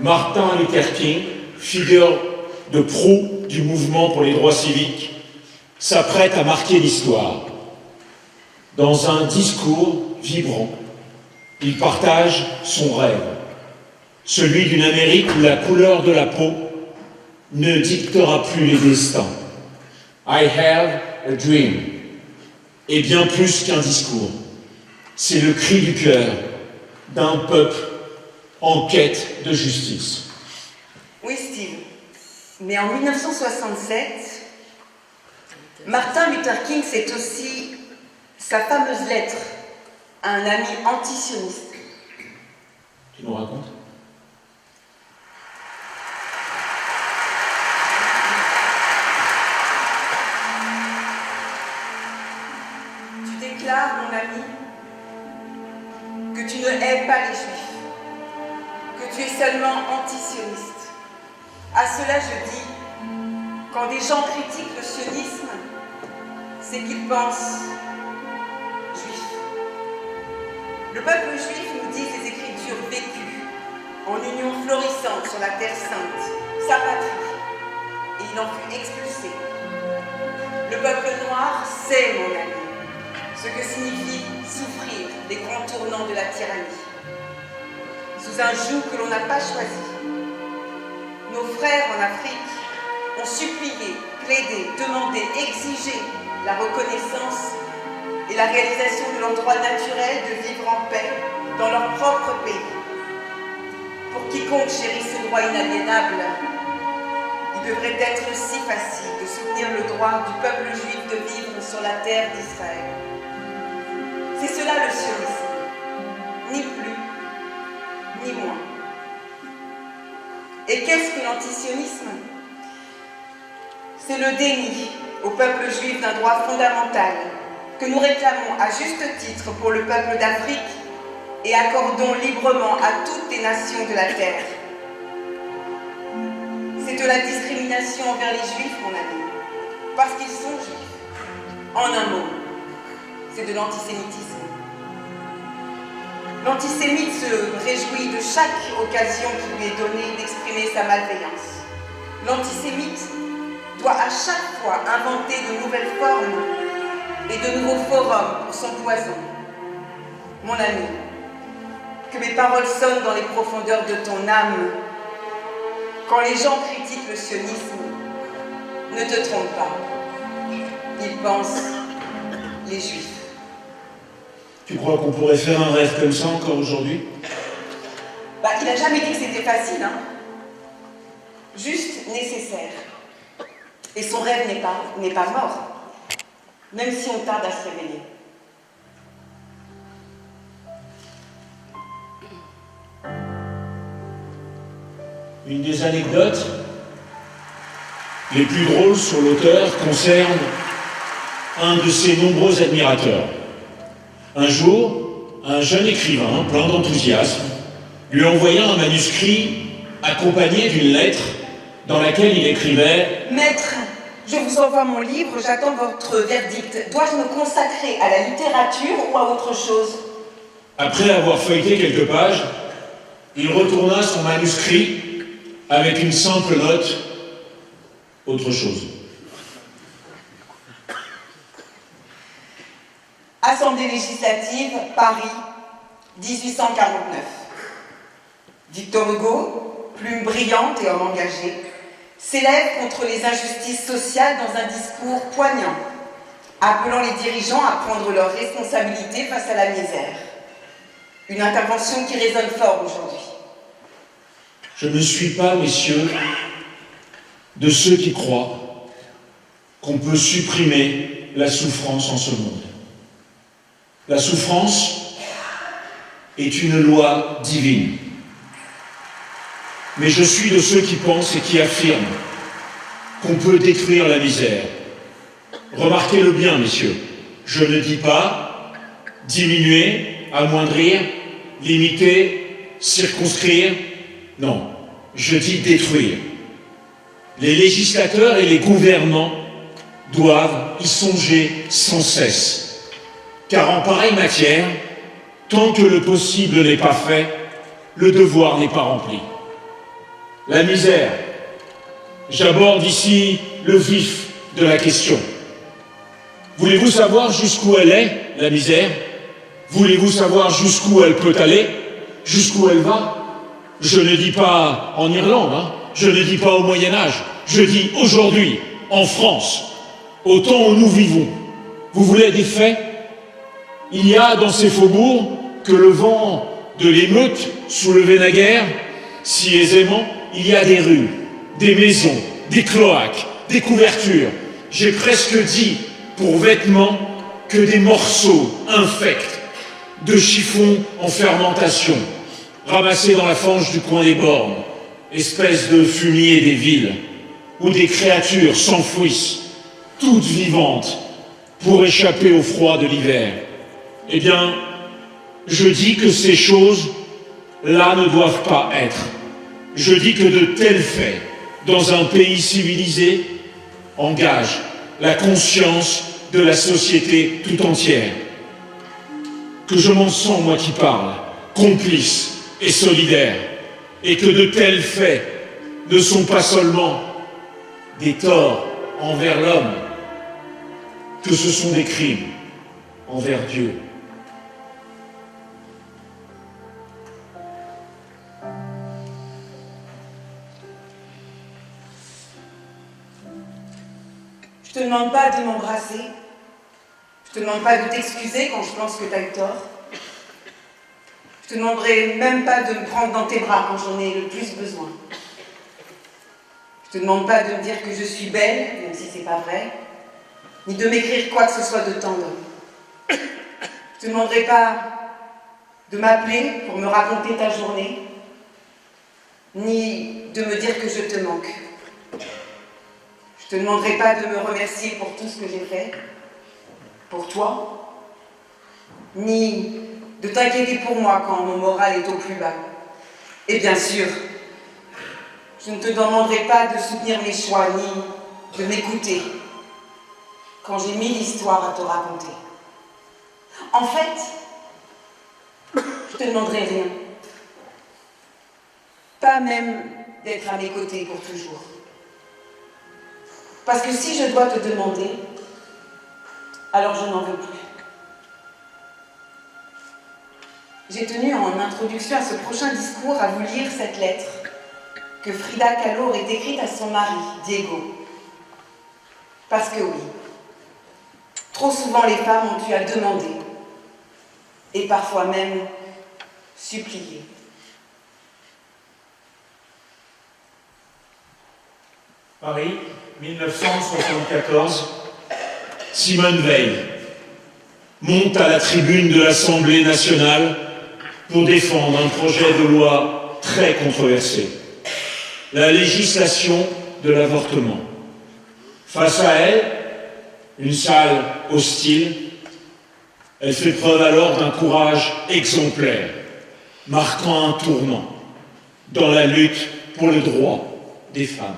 Martin Luther King, figure de proue du mouvement pour les droits civiques, s'apprête à marquer l'histoire. Dans un discours vibrant, il partage son rêve, celui d'une Amérique où la couleur de la peau ne dictera plus les destins. I have a dream. est bien plus qu'un discours. C'est le cri du cœur d'un peuple en quête de justice. Oui, Steve. Mais en 1967, Martin Luther King, c'est aussi sa fameuse lettre à un ami antisioniste. Tu nous racontes ? Tu déclares, mon ami, que tu ne hais pas les Juifs, que tu es seulement antisioniste. À cela je dis, quand des gens critiquent le sionisme, c'est qu'ils pensent juif. Le peuple juif nous dit ses écritures vécues, en union florissante sur la terre sainte, sa patrie, et il en fut expulsé. Le peuple noir sait, mon ami, ce que signifie souffrir les grands tournants de la tyrannie. Sous un joug que l'on n'a pas choisi, nos frères en Afrique ont supplié, plaidé, demandé, exigé la reconnaissance et la réalisation de leur droit naturel de vivre en paix dans leur propre pays. Pour quiconque chérit ce droit inaliénable, il devrait être si facile de soutenir le droit du peuple juif de vivre sur la terre d'Israël. C'est cela le sionisme, ni plus, ni moins. Et qu'est-ce que l'antisionisme? C'est le déni au peuple juif d'un droit fondamental que nous réclamons à juste titre pour le peuple d'Afrique et accordons librement à toutes les nations de la terre. C'est de la discrimination envers les juifs, mon ami, parce qu'ils sont juifs. En un mot, c'est de l'antisémitisme. L'antisémite se réjouit de chaque occasion qui lui est donnée d'exprimer sa malveillance. L'antisémite doit à chaque fois inventer de nouvelles formes et de nouveaux forums pour son poison. Mon ami, que mes paroles sonnent dans les profondeurs de ton âme. Quand les gens critiquent le sionisme, ne te trompe pas. Ils pensent les juifs. Tu crois qu'on pourrait faire un rêve comme ça encore aujourd'hui? Il n'a jamais dit que c'était facile, hein. Juste nécessaire. Et son rêve n'est pas mort, même si on tarde à se réveiller. Une des anecdotes les plus drôles sur l'auteur concerne un de ses nombreux admirateurs. Un jour, un jeune écrivain, plein d'enthousiasme, lui envoya un manuscrit accompagné d'une lettre dans laquelle il écrivait « Maître, je vous envoie mon livre, j'attends votre verdict. Dois-je me consacrer à la littérature ou à autre chose ?» Après avoir feuilleté quelques pages, il retourna son manuscrit avec une simple note « Autre chose ». Assemblée législative, Paris, 1849. Victor Hugo, plume brillante et homme engagé, s'élève contre les injustices sociales dans un discours poignant, appelant les dirigeants à prendre leurs responsabilités face à la misère. Une intervention qui résonne fort aujourd'hui. Je ne suis pas, messieurs, de ceux qui croient qu'on peut supprimer la souffrance en ce monde. La souffrance est une loi divine. Mais je suis de ceux qui pensent et qui affirment qu'on peut détruire la misère. Remarquez-le bien, messieurs. Je ne dis pas diminuer, amoindrir, limiter, circonscrire. Non, je dis détruire. Les législateurs et les gouvernants doivent y songer sans cesse. Car en pareille matière, tant que le possible n'est pas fait, le devoir n'est pas rempli. La misère. J'aborde ici le vif de la question. Voulez-vous savoir jusqu'où elle est, la misère? Voulez-vous savoir jusqu'où elle peut aller? Jusqu'où elle va? Je ne dis pas en Irlande, hein. Je ne dis pas au Moyen-Âge. Je dis aujourd'hui, en France, au temps où nous vivons. Vous voulez des faits? Il y a dans ces faubourgs que le vent de l'émeute soulevait naguère si aisément. Il y a des rues, des maisons, des cloaques, des couvertures. J'ai presque dit, pour vêtements, que des morceaux infects de chiffons en fermentation, ramassés dans la fange du coin des bornes, espèce de fumier des villes, où des créatures s'enfouissent, toutes vivantes, pour échapper au froid de l'hiver. Eh bien, je dis que ces choses-là ne doivent pas être. Je dis que de tels faits, dans un pays civilisé, engagent la conscience de la société tout entière. Que je m'en sens, moi qui parle, complice et solidaire, et que de tels faits ne sont pas seulement des torts envers l'homme, que ce sont des crimes envers Dieu. Je te demande pas de m'embrasser. Je te demande pas de t'excuser quand je pense que tu as eu tort. Je te demanderai même pas de me prendre dans tes bras quand j'en ai le plus besoin. Je te demande pas de me dire que je suis belle, même si c'est pas vrai, ni de m'écrire quoi que ce soit de tendre. Je te demanderai pas de m'appeler pour me raconter ta journée, ni de me dire que je te manque. Je te demanderai pas de me remercier pour tout ce que j'ai fait, pour toi, ni de t'inquiéter pour moi quand mon moral est au plus bas. Et bien sûr, je ne te demanderai pas de soutenir mes choix, ni de m'écouter quand j'ai 1000 histoires à te raconter. En fait, je te demanderai rien. Pas même d'être à mes côtés pour toujours. Parce que si je dois te demander, alors je n'en veux plus. J'ai tenu en introduction à ce prochain discours à vous lire cette lettre que Frida Kahlo aurait écrite à son mari, Diego. Parce que oui, trop souvent les femmes ont eu à demander, et parfois même supplier. Paris, 1974, Simone Veil monte à la tribune de l'Assemblée nationale pour défendre un projet de loi très controversé, la législation de l'avortement. Face à elle, une salle hostile, elle fait preuve alors d'un courage exemplaire, marquant un tournant dans la lutte pour le droit des femmes.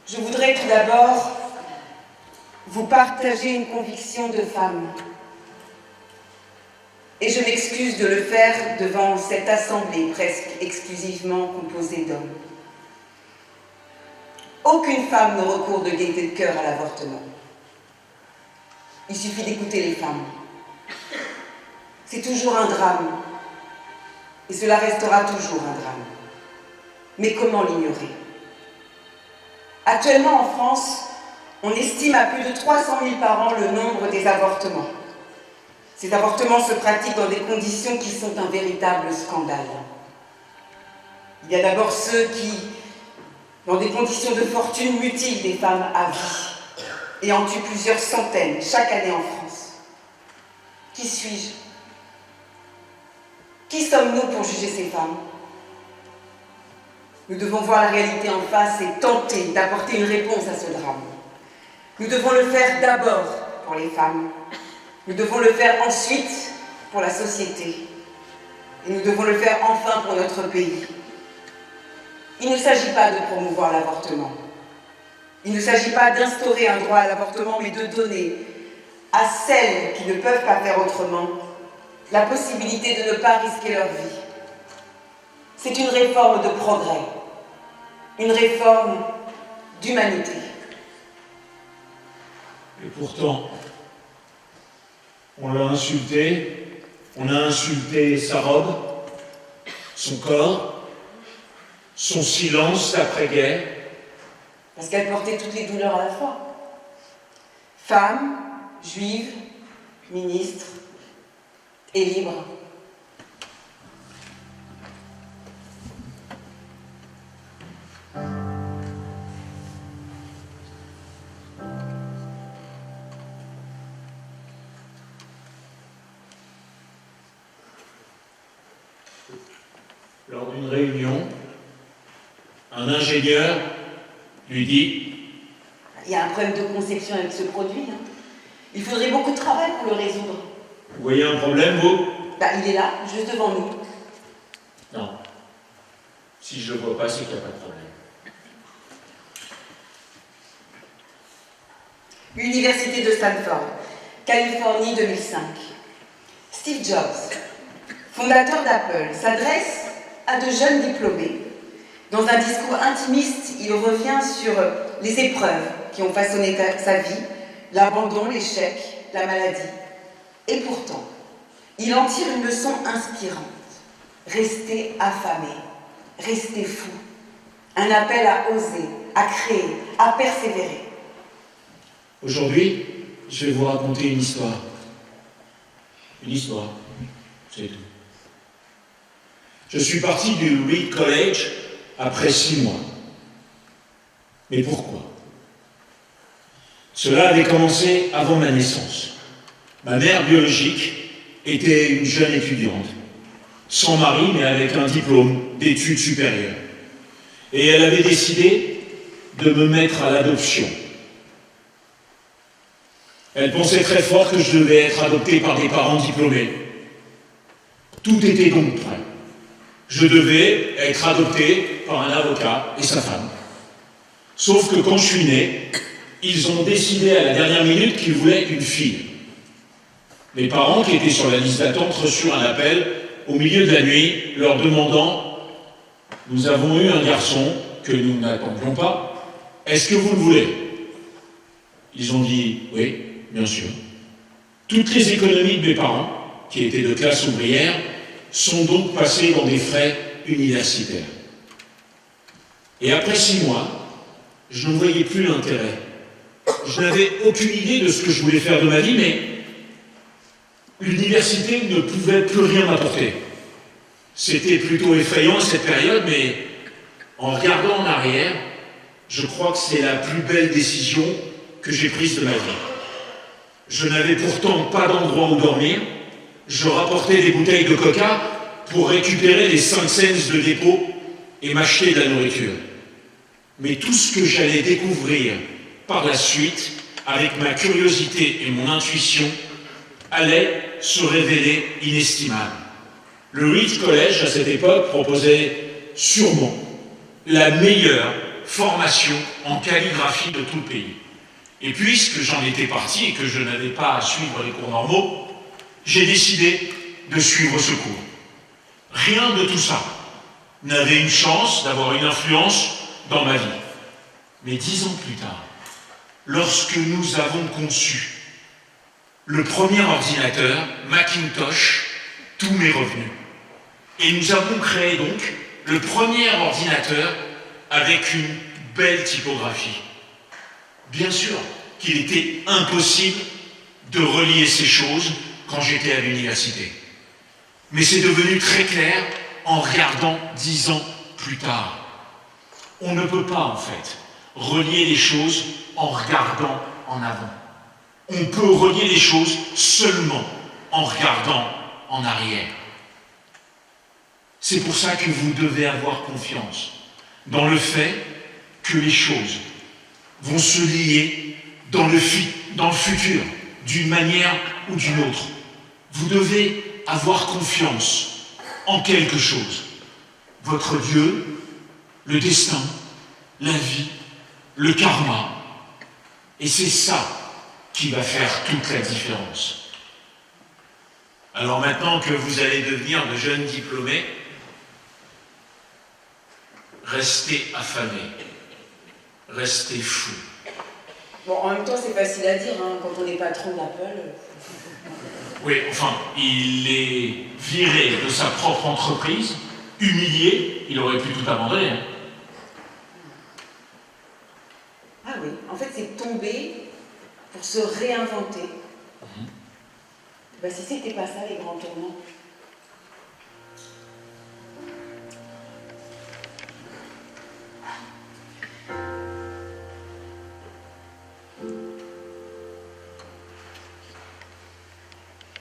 Je voudrais tout d'abord vous partager une conviction de femme. Et je m'excuse de le faire devant cette assemblée presque exclusivement composée d'hommes. Aucune femme ne recourt de gaieté de cœur à l'avortement. Il suffit d'écouter les femmes. C'est toujours un drame. Et cela restera toujours un drame. Mais comment l'ignorer ? Actuellement en France, on estime à plus de 300 000 par an le nombre des avortements. Ces avortements se pratiquent dans des conditions qui sont un véritable scandale. Il y a d'abord ceux qui, dans des conditions de fortune, mutilent des femmes à vie et en tuent plusieurs centaines chaque année en France. Qui suis-je ? Qui sommes-nous pour juger ces femmes ? Nous devons voir la réalité en face et tenter d'apporter une réponse à ce drame. Nous devons le faire d'abord pour les femmes. Nous devons le faire ensuite pour la société. Et nous devons le faire enfin pour notre pays. Il ne s'agit pas de promouvoir l'avortement. Il ne s'agit pas d'instaurer un droit à l'avortement, mais de donner à celles qui ne peuvent pas faire autrement la possibilité de ne pas risquer leur vie. C'est une réforme de progrès, une réforme d'humanité. Et pourtant, on l'a insultée, on a insulté sa robe, son corps, son silence après-guerre. Parce qu'elle portait toutes les douleurs à la fois. Femmes, juives, ministres et libres. Lors d'une réunion, un ingénieur lui dit Il y a un problème de conception avec ce produit. Hein. Il faudrait beaucoup de travail pour le résoudre. « Vous voyez un problème, vous ?» Il est là, juste devant nous. Non. Si je le vois pas, c'est qu'il n'y a pas de problème. Université de Stanford, Californie 2005. Steve Jobs, fondateur d'Apple, s'adresse à de jeunes diplômés. Dans un discours intimiste, il revient sur les épreuves qui ont façonné sa vie, l'abandon, l'échec, la maladie. Et pourtant, il en tire une leçon inspirante. Rester affamé, rester fou. Un appel à oser, à créer, à persévérer. Aujourd'hui, je vais vous raconter une histoire. Une histoire, c'est tout. Je suis parti du Reed College après 6 mois. Mais pourquoi? Cela avait commencé avant ma naissance. Ma mère biologique était une jeune étudiante, sans mari mais avec un diplôme d'études supérieures. Et elle avait décidé de me mettre à l'adoption. Elle pensait très fort que je devais être adopté par des parents diplômés. Tout était donc prêt. Je devais être adopté par un avocat et sa femme. Sauf que quand je suis né, ils ont décidé à la dernière minute qu'ils voulaient une fille. Les parents qui étaient sur la liste d'attente reçurent un appel au milieu de la nuit leur demandant « Nous avons eu un garçon que nous n'attendions pas. Est-ce que vous le voulez ?» Ils ont dit « Oui, bien sûr. » Toutes les économies de mes parents, qui étaient de classe ouvrière, sont donc passées dans des frais universitaires. Et après 6 mois, je ne voyais plus l'intérêt. Je n'avais aucune idée de ce que je voulais faire de ma vie, mais l'université ne pouvait plus rien m'apporter. C'était plutôt effrayant à cette période, mais en regardant en arrière, je crois que c'est la plus belle décision que j'ai prise de ma vie. Je n'avais pourtant pas d'endroit où dormir. Je rapportais des bouteilles de coca pour récupérer les 5 cents de dépôt et m'acheter de la nourriture. Mais tout ce que j'allais découvrir par la suite, avec ma curiosité et mon intuition, allait se révéler inestimable. Le Reed College, à cette époque, proposait sûrement la meilleure formation en calligraphie de tout le pays. Et puisque j'en étais parti et que je n'avais pas à suivre les cours normaux, j'ai décidé de suivre ce cours. Rien de tout ça n'avait une chance d'avoir une influence dans ma vie. Mais 10 ans plus tard, lorsque nous avons conçu le premier ordinateur, Macintosh, tout m'est revenu. Et nous avons créé donc le premier ordinateur avec une belle typographie. Bien sûr qu'il était impossible de relier ces choses quand j'étais à l'université. Mais c'est devenu très clair en regardant 10 ans plus tard. On ne peut pas, en fait, relier les choses en regardant en avant. On peut relier les choses seulement en regardant en arrière. C'est pour ça que vous devez avoir confiance dans le fait que les choses vont se lier dans le futur, d'une manière ou d'une autre. Vous devez avoir confiance en quelque chose. Votre Dieu, le destin, la vie, le karma. Et c'est ça qui va faire toute la différence. Alors maintenant que vous allez devenir de jeunes diplômés, restez affamés, restez fous. Bon, en même temps, c'est facile à dire, hein, quand on est patron d'Apple. Oui, enfin, il est viré de sa propre entreprise, humilié, il aurait pu tout abandonner. Hein. Ah oui, en fait, c'est tomber pour se réinventer. Ben, si c'était pas ça, les grands tournants.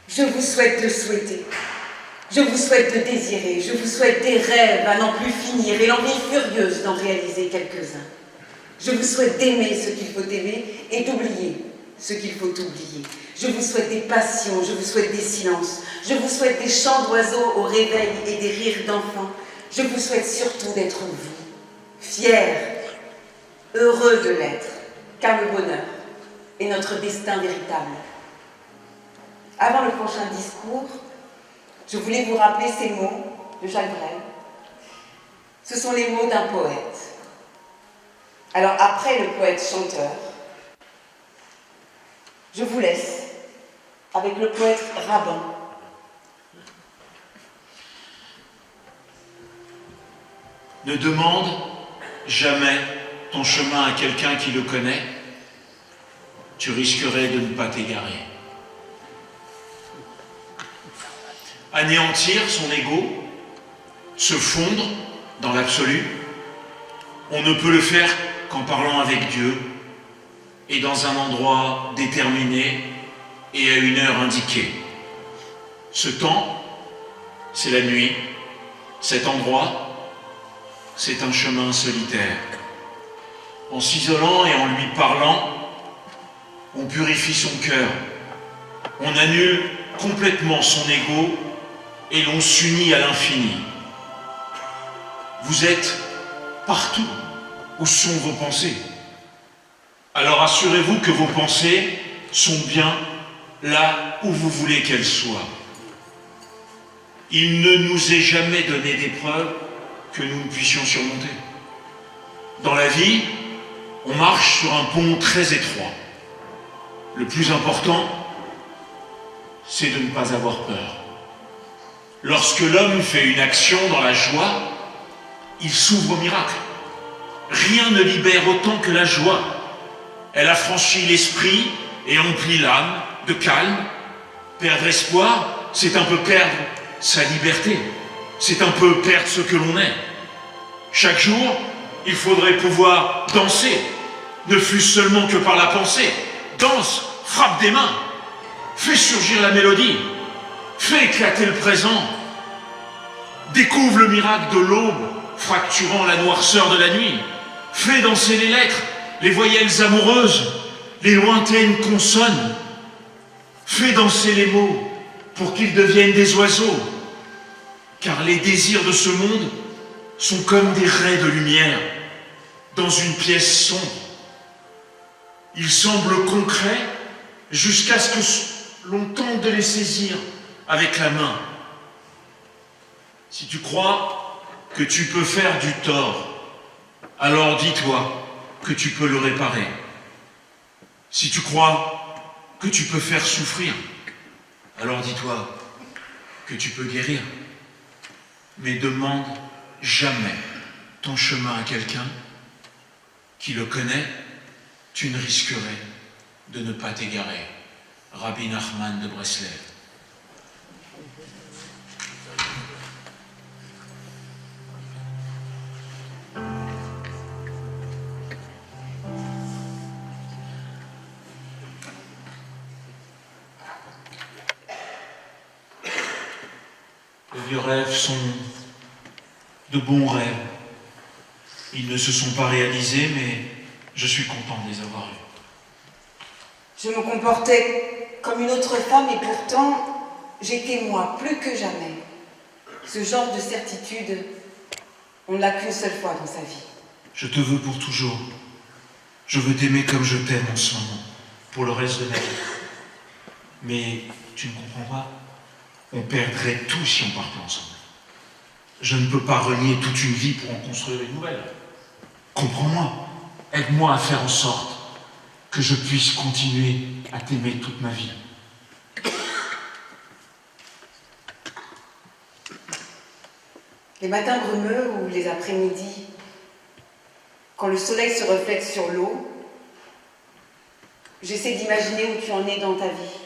Je vous souhaite de souhaiter, je vous souhaite de désirer, je vous souhaite des rêves à n'en plus finir et l'envie furieuse d'en réaliser quelques-uns. Je vous souhaite d'aimer ce qu'il faut aimer et d'oublier ce qu'il faut oublier. Je vous souhaite des passions, je vous souhaite des silences, je vous souhaite des chants d'oiseaux au réveil et des rires d'enfants. Je vous souhaite surtout d'être vous, fiers, heureux de l'être, car le bonheur est notre destin véritable. Avant le prochain discours, je voulais vous rappeler ces mots de Jacques Brel. Ce sont les mots d'un poète. Alors après le poète-chanteur, je vous laisse avec le poète Raban. Ne demande jamais ton chemin à quelqu'un qui le connaît, tu risquerais de ne pas t'égarer. Anéantir son ego, se fondre dans l'absolu, on ne peut le faire qu'en parlant avec Dieu et dans un endroit déterminé et à une heure indiquée. Ce temps, c'est la nuit. Cet endroit, c'est un chemin solitaire. En s'isolant et en lui parlant, on purifie son cœur. On annule complètement son ego et l'on s'unit à l'infini. Vous êtes partout où sont vos pensées. Alors assurez-vous que vos pensées sont bien là où vous voulez qu'elles soient. Il ne nous est jamais donné d'épreuve que nous ne puissions surmonter. Dans la vie, on marche sur un pont très étroit. Le plus important, c'est de ne pas avoir peur. Lorsque l'homme fait une action dans la joie, il s'ouvre au miracle. Rien ne libère autant que la joie. Elle affranchit l'esprit et emplit l'âme de calme. Perdre espoir, c'est un peu perdre sa liberté. C'est un peu perdre ce que l'on est. Chaque jour, il faudrait pouvoir danser, ne fût-ce seulement que par la pensée. Danse, frappe des mains, fais surgir la mélodie, fais éclater le présent. Découvre le miracle de l'aube, fracturant la noirceur de la nuit. Fais danser les lettres, les voyelles amoureuses, les lointaines consonnes. Fais danser les mots pour qu'ils deviennent des oiseaux. Car les désirs de ce monde sont comme des raies de lumière dans une pièce sombre. Ils semblent concrets jusqu'à ce que l'on tente de les saisir avec la main. Si tu crois que tu peux faire du tort, alors dis-toi que tu peux le réparer. Si tu crois que tu peux faire souffrir, alors dis-toi que tu peux guérir. Mais demande jamais ton chemin à quelqu'un qui le connaît, tu ne risquerais de ne pas t'égarer. Rabbi Nachman de Breslev. Les vieux rêves sont de bons rêves. Ils ne se sont pas réalisés, mais je suis content de les avoir eus. Je me comportais comme une autre femme et pourtant, j'étais moi, plus que jamais. Ce genre de certitude, on ne l'a qu'une seule fois dans sa vie. Je te veux pour toujours. Je veux t'aimer comme je t'aime en ce moment, pour le reste de ma vie. Mais tu ne comprends pas? On perdrait tout si on partait ensemble. Je ne peux pas renier toute une vie pour en construire une nouvelle. Comprends-moi. Aide-moi à faire en sorte que je puisse continuer à t'aimer toute ma vie. Les matins brumeux ou les après-midi, quand le soleil se reflète sur l'eau, J'essaie d'imaginer où tu en es dans ta vie,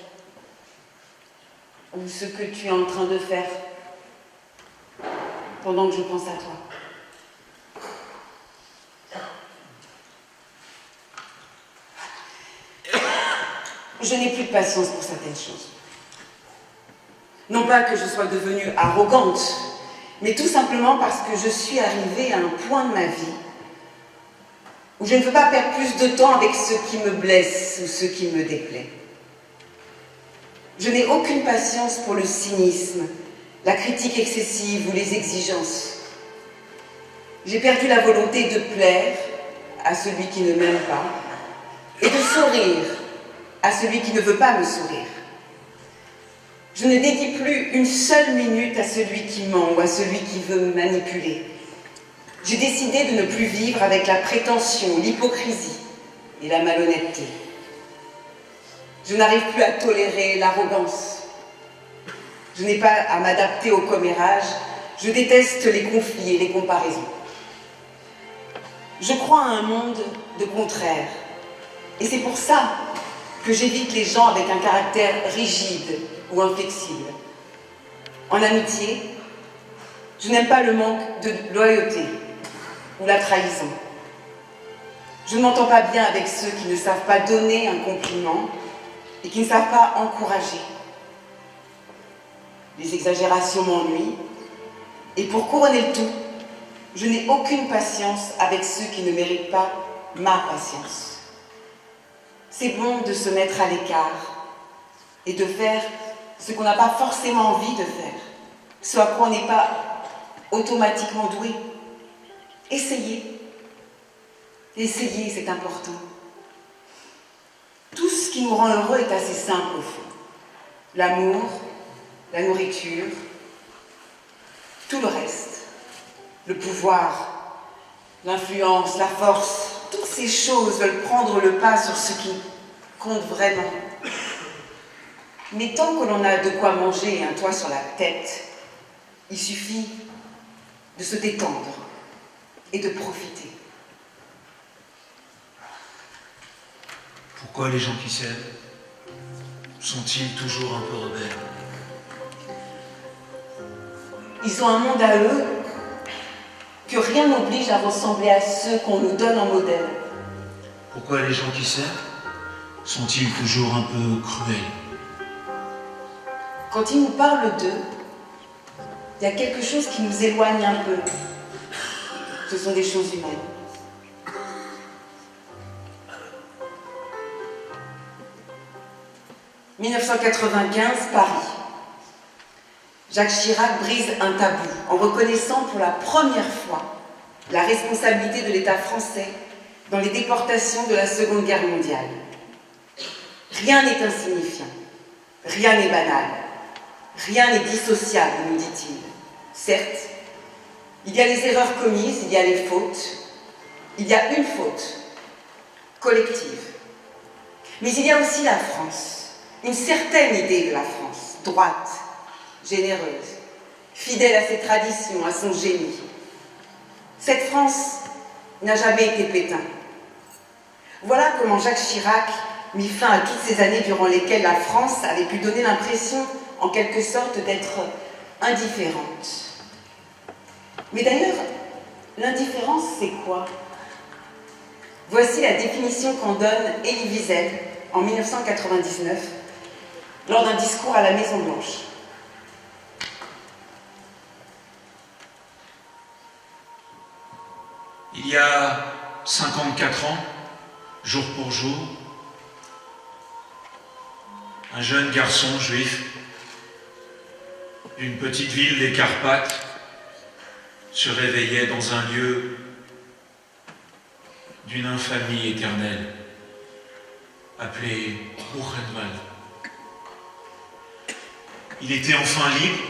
ou ce que tu es en train de faire, pendant que je pense à toi. Je n'ai plus de patience pour certaines choses. Non pas que je sois devenue arrogante, mais tout simplement parce que je suis arrivée à un point de ma vie où je ne veux pas perdre plus de temps avec ce qui me blesse ou ce qui me déplaît. Je n'ai aucune patience pour le cynisme, la critique excessive ou les exigences. J'ai perdu la volonté de plaire à celui qui ne m'aime pas et de sourire à celui qui ne veut pas me sourire. Je ne dédie plus une seule minute à celui qui ment ou à celui qui veut me manipuler. J'ai décidé de ne plus vivre avec la prétention, l'hypocrisie et la malhonnêteté. Je n'arrive plus à tolérer l'arrogance. Je n'ai pas à m'adapter au commérage. Je déteste les conflits et les comparaisons. Je crois à un monde de contraires. Et c'est pour ça que j'évite les gens avec un caractère rigide ou inflexible. En amitié, je n'aime pas le manque de loyauté ou la trahison. Je ne m'entends pas bien avec ceux qui ne savent pas donner un compliment et qui ne savent pas encourager. Les exagérations m'ennuient et pour couronner le tout, je n'ai aucune patience avec ceux qui ne méritent pas ma patience. C'est bon de se mettre à l'écart et de faire ce qu'on n'a pas forcément envie de faire, ce à quoi on n'est pas automatiquement doué. Essayez. Essayez, c'est important. Tout ce qui nous rend heureux est assez simple au fond. L'amour, la nourriture, tout le reste. Le pouvoir, l'influence, la force, toutes ces choses veulent prendre le pas sur ce qui compte vraiment. Mais tant que l'on a de quoi manger et un toit sur la tête, il suffit de se détendre et de profiter. Pourquoi les gens qui s'aiment sont-ils toujours un peu rebelles? Ils ont un monde à eux que rien n'oblige à ressembler à ceux qu'on nous donne en modèle. Pourquoi les gens qui s'aiment sont-ils toujours un peu cruels? Quand ils nous parlent d'eux, il y a quelque chose qui nous éloigne un peu. Ce sont des choses humaines. « 1995, Paris. Jacques Chirac brise un tabou en reconnaissant pour la première fois la responsabilité de l'État français dans les déportations de la Seconde Guerre mondiale. Rien n'est insignifiant, rien n'est banal, rien n'est dissociable, nous dit-il. Certes, il y a les erreurs commises, il y a les fautes, il y a une faute collective. Mais il y a aussi la France, une certaine idée de la France, droite, généreuse, fidèle à ses traditions, à son génie. Cette France n'a jamais été Pétain. Voilà comment Jacques Chirac mit fin à toutes ces années durant lesquelles la France avait pu donner l'impression, en quelque sorte, d'être indifférente. Mais d'ailleurs, l'indifférence, c'est quoi? Voici la définition qu'en donne Elie Wiesel en 1999 lors d'un discours à la Maison-Blanche. Il y a 54 ans, jour pour jour, un jeune garçon juif d'une petite ville des Carpates se réveillait dans un lieu d'une infamie éternelle, appelé Buchenwald. Il était enfin libre,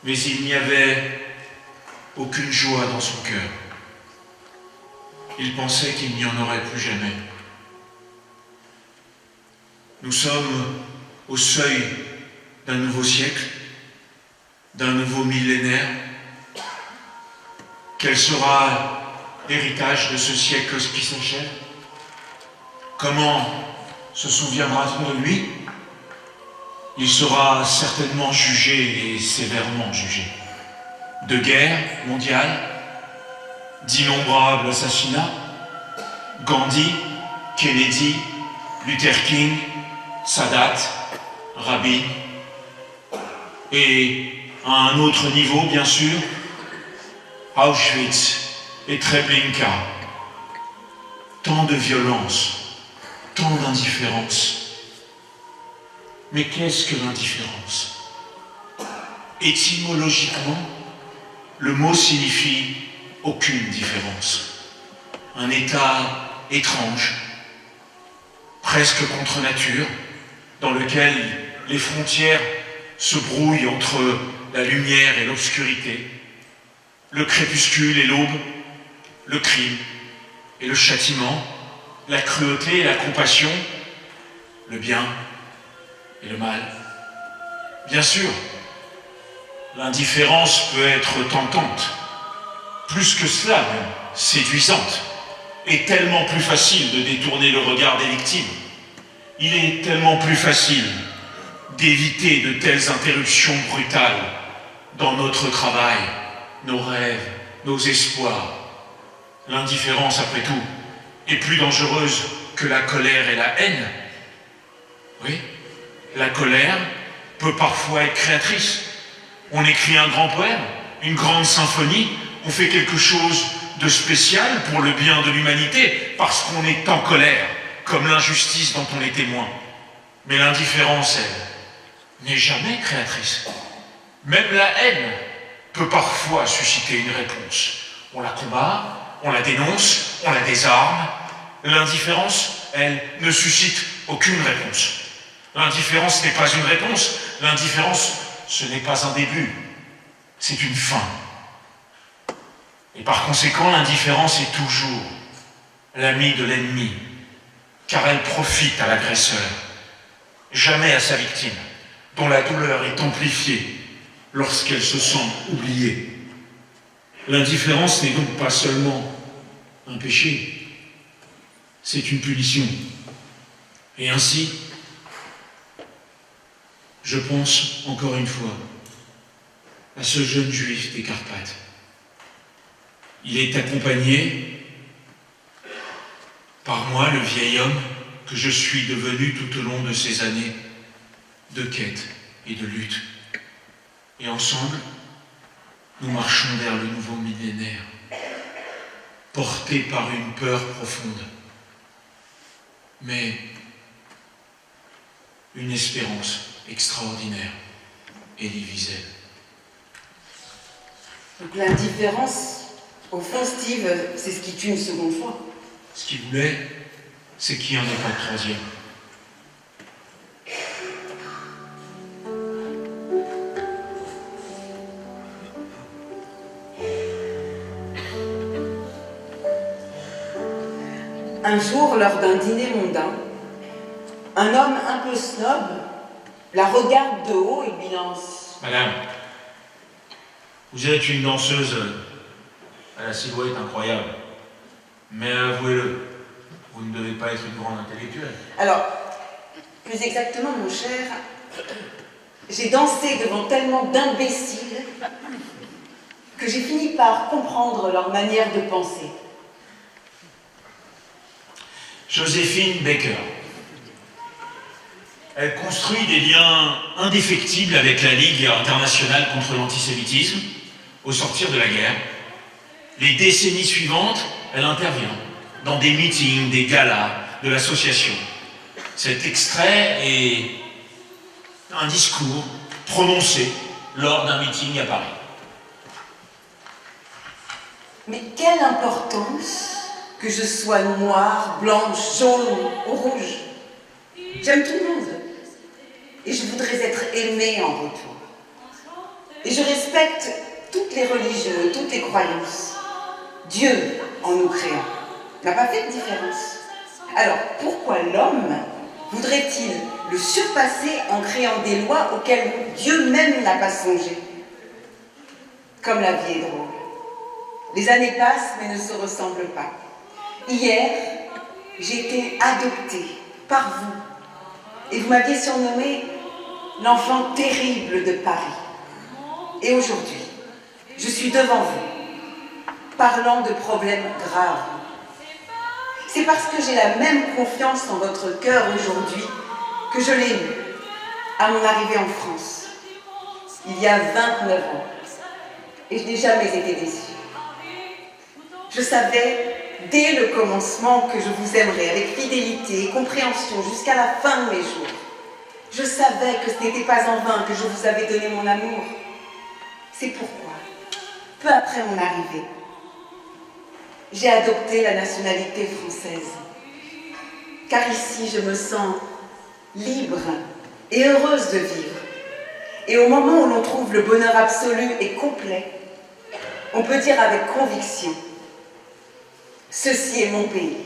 mais il n'y avait aucune joie dans son cœur. Il pensait qu'il n'y en aurait plus jamais. Nous sommes au seuil d'un nouveau siècle, d'un nouveau millénaire. Quel sera l'héritage de ce siècle qui s'achève? Comment se souviendra-t-on de lui? Il sera certainement jugé et sévèrement jugé. De guerres mondiales, d'innombrables assassinats, Gandhi, Kennedy, Luther King, Sadat, Rabin, et à un autre niveau, bien sûr, Auschwitz et Treblinka. Tant de violence, tant d'indifférence. Mais qu'est-ce que l'indifférence? Étymologiquement, le mot signifie aucune différence. Un état étrange, presque contre nature, dans lequel les frontières se brouillent entre la lumière et l'obscurité, le crépuscule et l'aube, le crime et le châtiment, la cruauté et la compassion, le bien et le mal. Bien sûr, l'indifférence peut être tentante, plus que cela même, séduisante, et tellement plus facile de détourner le regard des victimes. Il est tellement plus facile d'éviter de telles interruptions brutales dans notre travail, nos rêves, nos espoirs. L'indifférence, après tout, est plus dangereuse que la colère et la haine. Oui, la colère peut parfois être créatrice. On écrit un grand poème, une grande symphonie, on fait quelque chose de spécial pour le bien de l'humanité, parce qu'on est en colère, comme l'injustice dont on est témoin. Mais l'indifférence, elle, n'est jamais créatrice. Même la haine peut parfois susciter une réponse. On la combat, on la dénonce, on la désarme. L'indifférence, elle, ne suscite aucune réponse. L'indifférence n'est pas une réponse. L'indifférence, ce n'est pas un début. C'est une fin. Et par conséquent, l'indifférence est toujours l'ami de l'ennemi, car elle profite à l'agresseur, jamais à sa victime, dont la douleur est amplifiée lorsqu'elle se sent oubliée. L'indifférence n'est donc pas seulement un péché, c'est une punition. Et ainsi, je pense encore une fois à ce jeune juif des Carpates. Il est accompagné par moi, le vieil homme que je suis devenu tout au long de ces années de quête et de lutte. Et ensemble, nous marchons vers le nouveau millénaire, portés par une peur profonde, mais une espérance extraordinaire. Elie Wiesel. Donc l'indifférence, au fond, Steve, c'est ce qui tue une seconde fois. Ce qu'il voulait, c'est qu'il n'y en ait pas de troisième. Un jour, lors d'un dîner mondain, un homme un peu snob la regarde de haut et lui lance: Madame, vous êtes une danseuse à la silhouette incroyable. Mais avouez-le, vous ne devez pas être une grande intellectuelle. Alors, plus exactement, mon cher, j'ai dansé devant tellement d'imbéciles que j'ai fini par comprendre leur manière de penser. Joséphine Baker. Elle construit des liens indéfectibles avec la Ligue internationale contre l'antisémitisme au sortir de la guerre. Les décennies suivantes, elle intervient dans des meetings, des galas de l'association. Cet extrait est un discours prononcé lors d'un meeting à Paris. Mais quelle importance que je sois noire, blanche, jaune ou rouge. J'aime tout le monde. Et je voudrais être aimée en retour. Et je respecte toutes les religions, toutes les croyances. Dieu, en nous créant, n'a pas fait de différence. Alors, pourquoi l'homme voudrait-il le surpasser en créant des lois auxquelles Dieu même n'a pas songé? Comme la vie est drôle. Les années passent mais ne se ressemblent pas. Hier, j'ai été adoptée par vous. Et vous m'aviez surnommée l'enfant terrible de Paris. Et aujourd'hui, je suis devant vous, parlant de problèmes graves. C'est parce que j'ai la même confiance en votre cœur aujourd'hui que je l'ai eue à mon arrivée en France, il y a 29 ans. Et je n'ai jamais été déçue. Je savais, dès le commencement, que je vous aimerais avec fidélité et compréhension jusqu'à la fin de mes jours. Je savais que ce n'était pas en vain que je vous avais donné mon amour. C'est pourquoi, peu après mon arrivée, j'ai adopté la nationalité française. Car ici, je me sens libre et heureuse de vivre. Et au moment où l'on trouve le bonheur absolu et complet, on peut dire avec conviction, ceci est mon pays.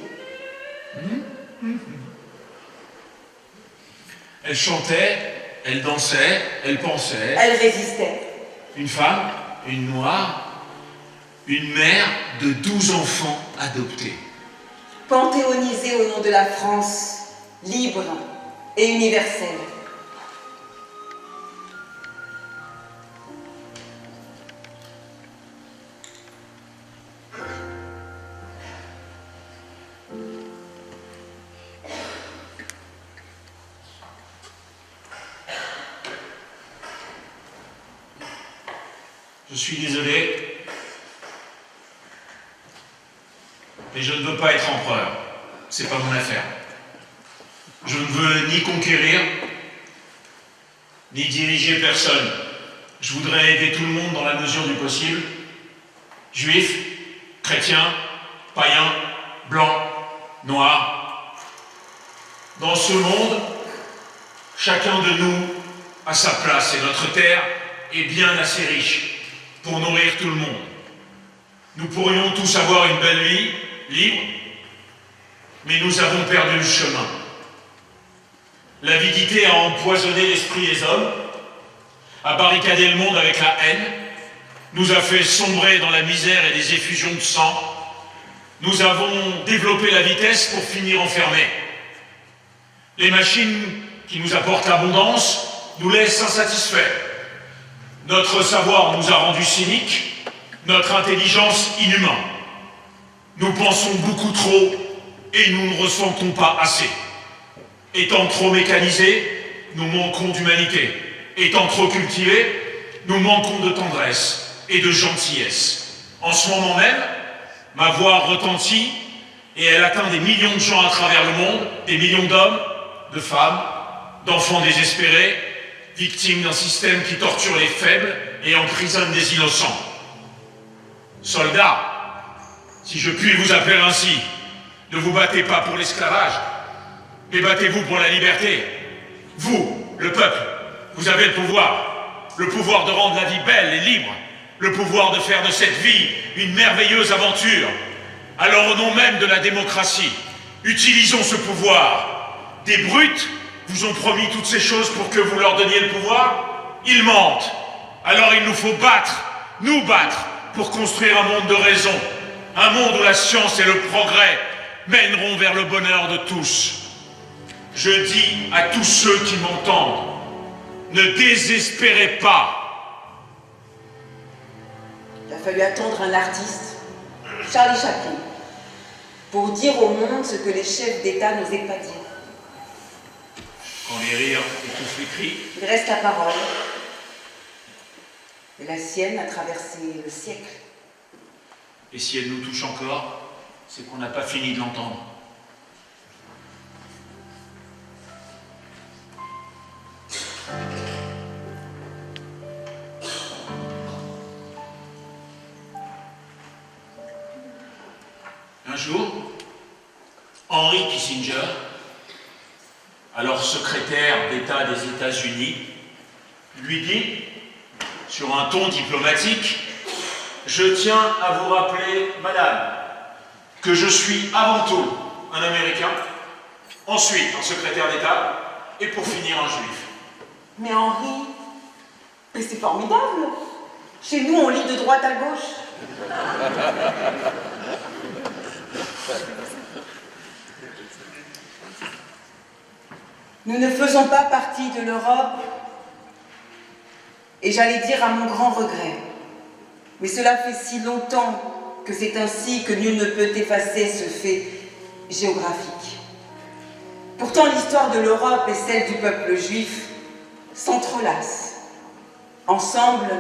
Elle chantait, elle dansait, elle pensait. Elle résistait. Une femme, une noire, une mère de 12 enfants adoptés. Panthéonisée au nom de la France, libre et universelle. Je suis désolé, mais je ne veux pas être empereur. C'est pas mon affaire. Je ne veux ni conquérir, ni diriger personne. Je voudrais aider tout le monde dans la mesure du possible. Juifs, chrétiens, païens, blancs, noirs. Dans ce monde, chacun de nous a sa place et notre terre est bien assez riche pour nourrir tout le monde. Nous pourrions tous avoir une belle vie, libre, mais nous avons perdu le chemin. L'avidité a empoisonné l'esprit des hommes, a barricadé le monde avec la haine, nous a fait sombrer dans la misère et les effusions de sang. Nous avons développé la vitesse pour finir enfermés. Les machines qui nous apportent l'abondance nous laissent insatisfaits. Notre savoir nous a rendus cyniques, notre intelligence inhumaine. Nous pensons beaucoup trop et nous ne ressentons pas assez. Étant trop mécanisés, nous manquons d'humanité. Étant trop cultivés, nous manquons de tendresse et de gentillesse. En ce moment même, ma voix retentit et elle atteint des millions de gens à travers le monde, des millions d'hommes, de femmes, d'enfants désespérés, victimes d'un système qui torture les faibles et emprisonne des innocents. Soldats, si je puis vous appeler ainsi, ne vous battez pas pour l'esclavage, mais battez-vous pour la liberté. Vous, le peuple, vous avez le pouvoir de rendre la vie belle et libre, le pouvoir de faire de cette vie une merveilleuse aventure. Alors au nom même de la démocratie, utilisons ce pouvoir. Des brutes vous ont promis toutes ces choses pour que vous leur donniez le pouvoir. Ils mentent. Alors il nous faut nous battre, pour construire un monde de raison, un monde où la science et le progrès mèneront vers le bonheur de tous. Je dis à tous ceux qui m'entendent, ne désespérez pas. Il a fallu attendre un artiste, Charlie Chaplin, pour dire au monde ce que les chefs d'État n'osaient pas dire. Quand les rires étouffent les cris, Il reste la parole. Et la sienne a traversé le siècle. et si elle nous touche encore, c'est qu'on n'a pas fini de l'entendre. Un jour, Henry Kissinger, alors secrétaire d'État des États-Unis, lui dit, sur un ton diplomatique, « Je tiens à vous rappeler, madame, que je suis avant tout un Américain, ensuite un secrétaire d'État, et pour finir un Juif. » Mais Henri, mais c'est formidable. Chez nous, on lit de droite à gauche. Nous ne faisons pas partie de l'Europe, et j'allais dire à mon grand regret. Mais cela fait si longtemps que c'est ainsi que nul ne peut effacer ce fait géographique. Pourtant, l'histoire de l'Europe et celle du peuple juif s'entrelacent. Ensemble,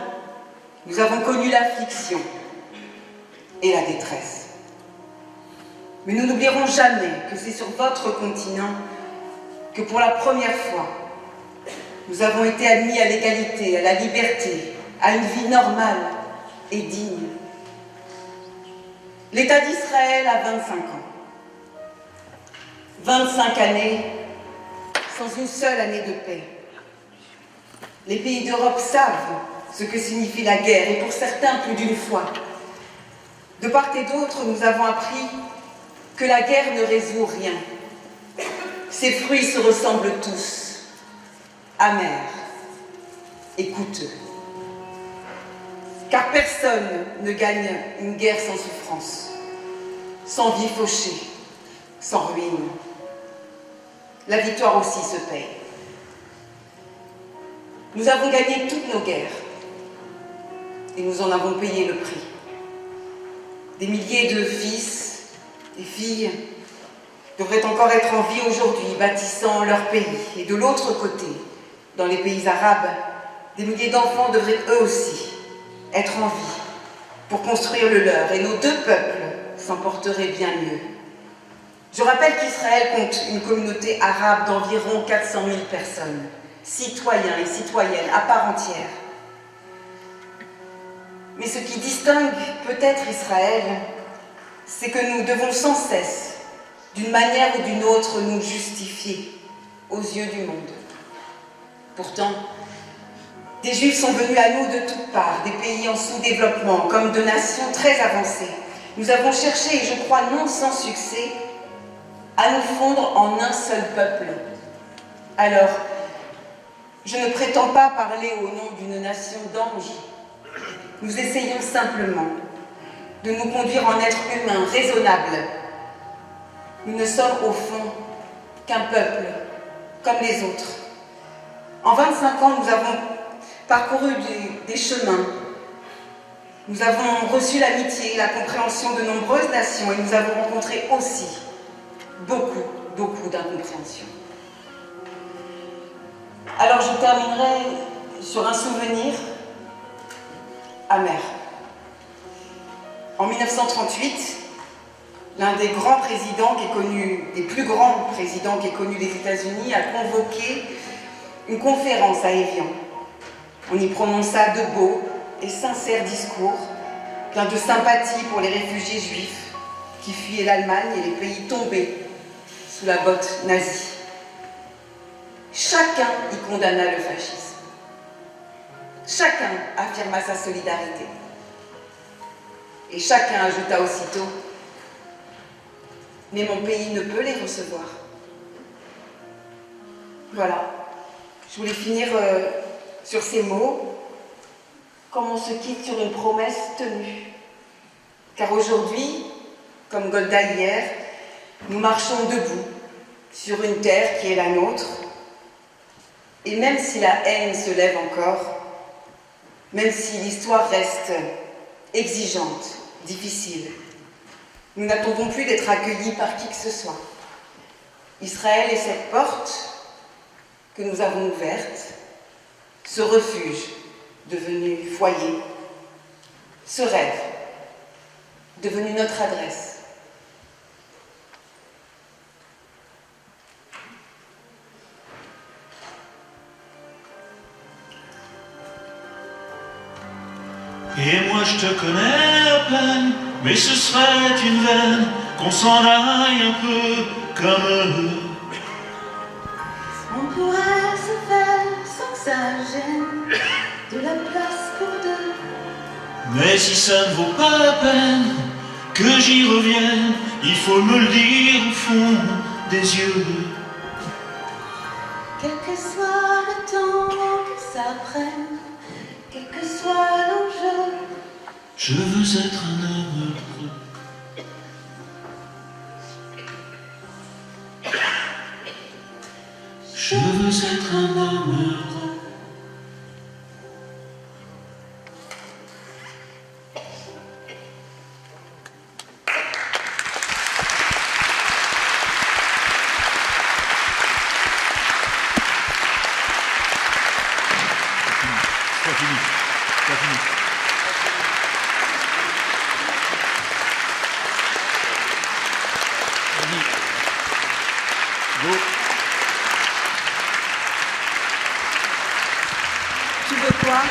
nous avons connu l'affliction et la détresse. Mais nous n'oublierons jamais que c'est sur votre continent que pour la première fois, nous avons été admis à l'égalité, à la liberté, à une vie normale et digne. L'État d'Israël a 25 ans. 25 années sans une seule année de paix. Les pays d'Europe savent ce que signifie la guerre, et pour certains plus d'une fois. De part et d'autre, nous avons appris que la guerre ne résout rien. Ses fruits se ressemblent tous, amers et coûteux. Car personne ne gagne une guerre sans souffrance, sans vie fauchée, sans ruine. La victoire aussi se paye. Nous avons gagné toutes nos guerres et nous en avons payé le prix. Des milliers de fils et filles devraient encore être en vie aujourd'hui, bâtissant leur pays. Et de l'autre côté, dans les pays arabes, des milliers d'enfants devraient eux aussi être en vie pour construire le leur, et nos deux peuples s'en porteraient bien mieux. Je rappelle qu'Israël compte une communauté arabe d'environ 400 000 personnes, citoyens et citoyennes à part entière. Mais ce qui distingue peut-être Israël, c'est que nous devons sans cesse, d'une manière ou d'une autre, nous justifier aux yeux du monde. Pourtant, des Juifs sont venus à nous de toutes parts, des pays en sous-développement, comme de nations très avancées. Nous avons cherché, et je crois non sans succès, à nous fondre en un seul peuple. Alors, je ne prétends pas parler au nom d'une nation d'anges. Nous essayons simplement de nous conduire en êtres humains raisonnables. Nous ne sommes au fond qu'un peuple, comme les autres. En 25 ans, nous avons parcouru des chemins. Nous avons reçu l'amitié et la compréhension de nombreuses nations, et nous avons rencontré aussi beaucoup d'incompréhension. Alors je terminerai sur un souvenir amer. En 1938, l'un des grands présidents qui est connu, des plus grands présidents qui est connu des États-Unis, a convoqué une conférence à Évian. On y prononça de beaux et sincères discours, pleins de sympathie pour les réfugiés juifs qui fuyaient l'Allemagne et les pays tombés sous la botte nazie. Chacun y condamna le fascisme. Chacun affirma sa solidarité. Et chacun ajouta aussitôt « Mais mon pays ne peut les recevoir. » Voilà. Je voulais finir sur ces mots, comme on se quitte sur une promesse tenue. Car aujourd'hui, comme Golda hier, nous marchons debout sur une terre qui est la nôtre. Et même si la haine se lève encore, même si l'histoire reste exigeante, difficile, nous n'attendons plus d'être accueillis par qui que ce soit. Israël est cette porte que nous avons ouverte, ce refuge devenu foyer, ce rêve devenu notre adresse. Et moi je te connais à peine, mais ce serait une veine qu'on s'en aille un peu comme eux. On pourrait se faire sans que ça gêne de la place pour deux. Mais si ça ne vaut pas la peine que j'y revienne, il faut me le dire au fond des yeux. Quel que soit le temps que ça prenne, quel que soit l'enjeu, je veux être un homme heureux. Je veux être un homme heureux. Tu veux quoi?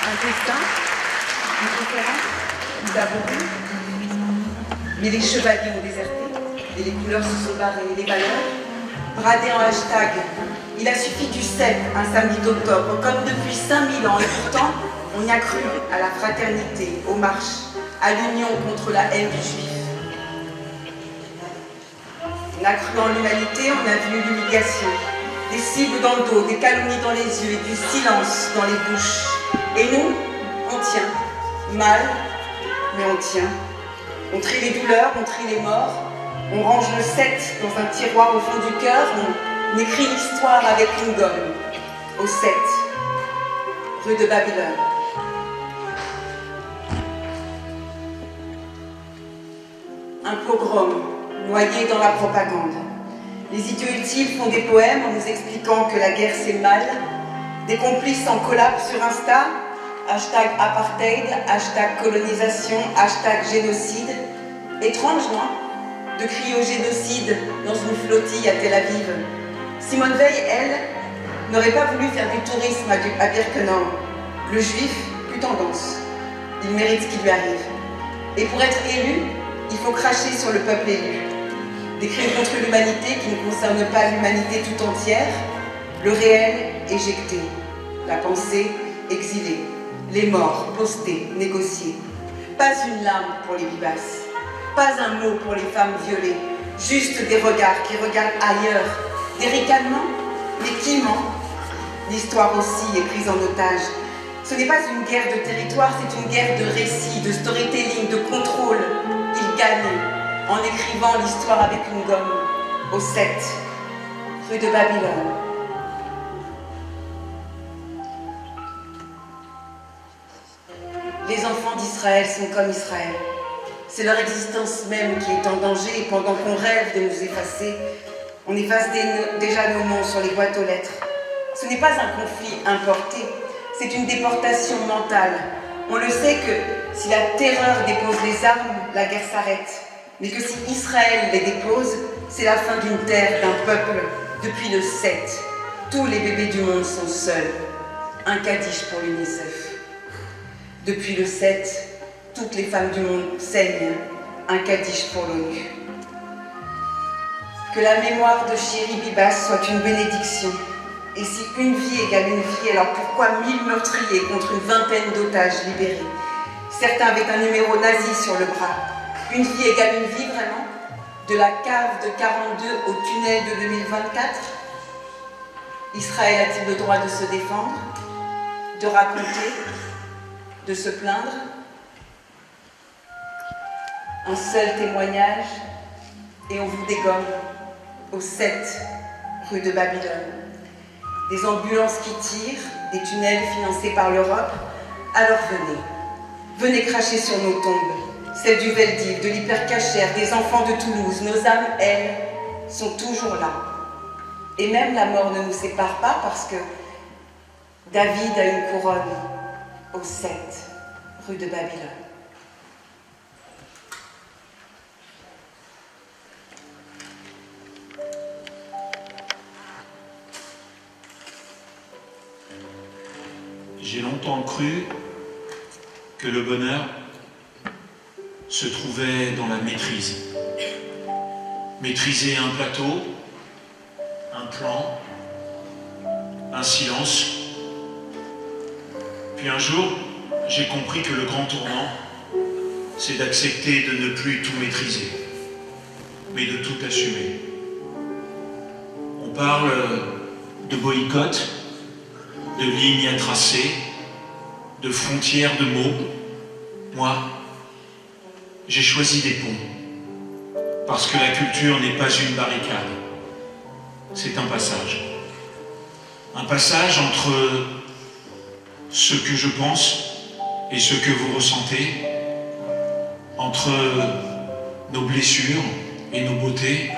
Un dessin? Une conférence? Nous avons vu. Mais les chevaliers ont déserté, et les couleurs se sont barrées, les valeurs, bradées en hashtag. Il a suffi du 7, un samedi d'octobre, comme depuis 5000 ans, et pourtant, on y a cru à la fraternité, aux marches, à l'union contre la haine du juif. On a cru en l'humanité, on a vu l'humiliation, des cibles dans le dos, des calomnies dans les yeux et du silence dans les bouches. Et nous, on tient, mal, mais on tient. On trie les douleurs, on trie les morts, on range le 7 dans un tiroir au fond du cœur, on écrit l'histoire avec une gomme, au 7, rue de Babylone. Un pogrom, noyé dans la propagande. Les idiots utiles font des poèmes en nous expliquant que la guerre c'est mal. Des complices en collab sur Insta, hashtag apartheid, hashtag colonisation, hashtag génocide. Étrange, non? De crier au génocide dans une flottille à Tel Aviv. Simone Veil, elle, n'aurait pas voulu faire du tourisme à Birkenau. Le juif, plus tendance. Il mérite ce qui lui arrive. Et pour être élu, il faut cracher sur le peuple élu. Des crimes contre l'humanité qui ne concernent pas l'humanité tout entière, le réel éjecté, la pensée exilée, les morts postés, négociés. Pas une larme pour les vivaces, pas un mot pour les femmes violées, juste des regards qui regardent ailleurs, des ricanements, mais qui ment? L'histoire aussi est prise en otage. Ce n'est pas une guerre de territoire, c'est une guerre de récits, de storytelling, de contrôle. Ils gagnent en écrivant l'histoire avec une gomme, au 7, rue de Babylone. Les enfants d'Israël sont comme Israël. C'est leur existence même qui est en danger et pendant qu'on rêve de nous effacer, on efface déjà nos noms sur les boîtes aux lettres. Ce n'est pas un conflit importé, c'est une déportation mentale. On le sait que si la terreur dépose les armes, la guerre s'arrête. Mais que si Israël les dépose, c'est la fin d'une terre, d'un peuple. Depuis le 7, tous les bébés du monde sont seuls. Un Kaddish pour l'UNICEF. Depuis le 7, toutes les femmes du monde saignent. Un Kaddish pour l'ONU. Que la mémoire de Chéri Bibas soit une bénédiction. Et si une vie égale une vie, alors pourquoi 1000 meurtriers contre une vingtaine d'otages libérés? Certains avaient un numéro nazi sur le bras. Une vie égale une vie, vraiment? De la cave de 42 au tunnel de 2024? Israël a-t-il le droit de se défendre? De raconter? De se plaindre? Un seul témoignage et on vous dégomme au 7 rue de Babylone. Des ambulances qui tirent, des tunnels financés par l'Europe. Alors venez, venez cracher sur nos tombes. Celles du Veldiv, de l'Hypercachère, des enfants de Toulouse, nos âmes, elles, sont toujours là. Et même la mort ne nous sépare pas parce que David a une couronne au 7, rue de Babylone. J'ai longtemps cru que le bonheur se trouvait dans la maîtrise. Maîtriser un plateau, un plan, un silence. Puis un jour, j'ai compris que le grand tournant, c'est d'accepter de ne plus tout maîtriser, mais de tout assumer. On parle de boycott, de lignes à tracer, de frontières de mots. Moi, j'ai choisi des ponts, parce que la culture n'est pas une barricade, c'est un passage. Un passage entre ce que je pense et ce que vous ressentez, entre nos blessures et nos beautés.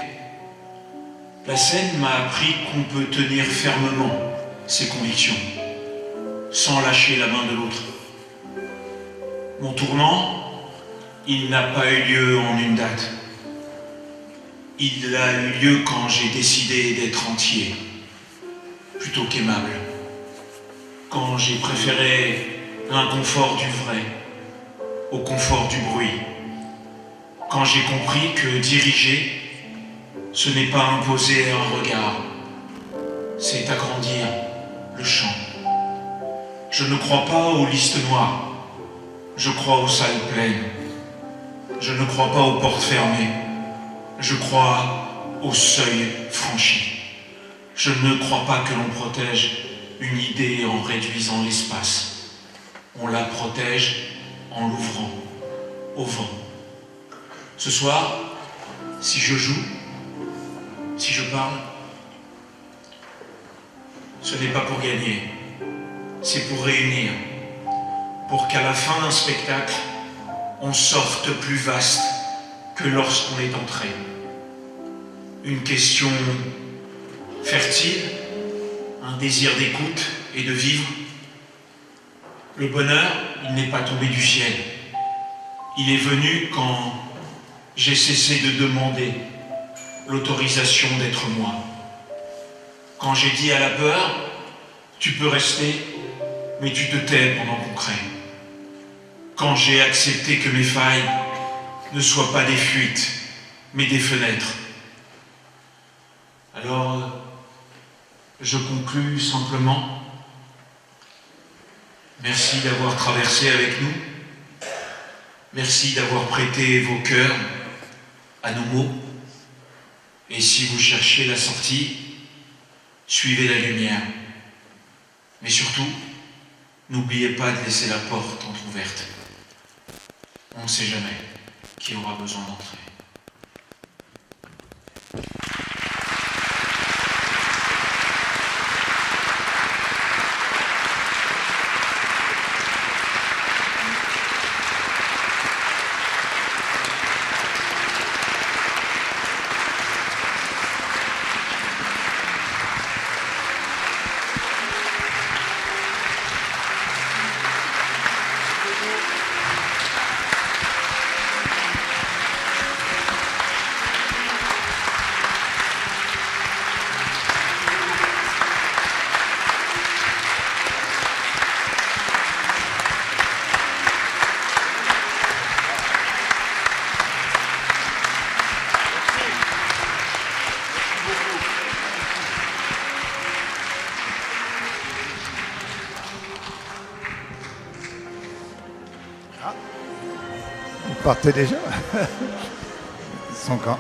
La scène m'a appris qu'on peut tenir fermement ses convictions, sans lâcher la main de l'autre. Mon tournant, il n'a pas eu lieu en une date. Il a eu lieu quand j'ai décidé d'être entier, plutôt qu'aimable. Quand j'ai préféré l'inconfort du vrai au confort du bruit. Quand j'ai compris que diriger, ce n'est pas imposer un regard, c'est agrandir le champ. Je ne crois pas aux listes noires, je crois aux salles pleines. Je ne crois pas aux portes fermées, je crois aux seuils franchis. Je ne crois pas que l'on protège une idée en réduisant l'espace. On la protège en l'ouvrant au vent. Ce soir, si je joue, si je parle, ce n'est pas pour gagner, c'est pour réunir, pour qu'à la fin d'un spectacle, on sorte plus vaste que lorsqu'on est entré. Une question fertile, un désir d'écoute et de vivre. Le bonheur, il n'est pas tombé du ciel. Il est venu quand j'ai cessé de demander l'autorisation d'être moi. Quand j'ai dit à la peur, tu peux rester, mais tu te tais pendant qu'on crée. Quand j'ai accepté que mes failles ne soient pas des fuites, mais des fenêtres. Alors, je conclus simplement. Merci d'avoir traversé avec nous. Merci d'avoir prêté vos cœurs à nos mots. Et si vous cherchez la sortie, suivez la lumière. Mais surtout, n'oubliez pas de laisser la porte entrouverte. On ne sait jamais qui aura besoin d'entrer. Partez déjà. Son camp.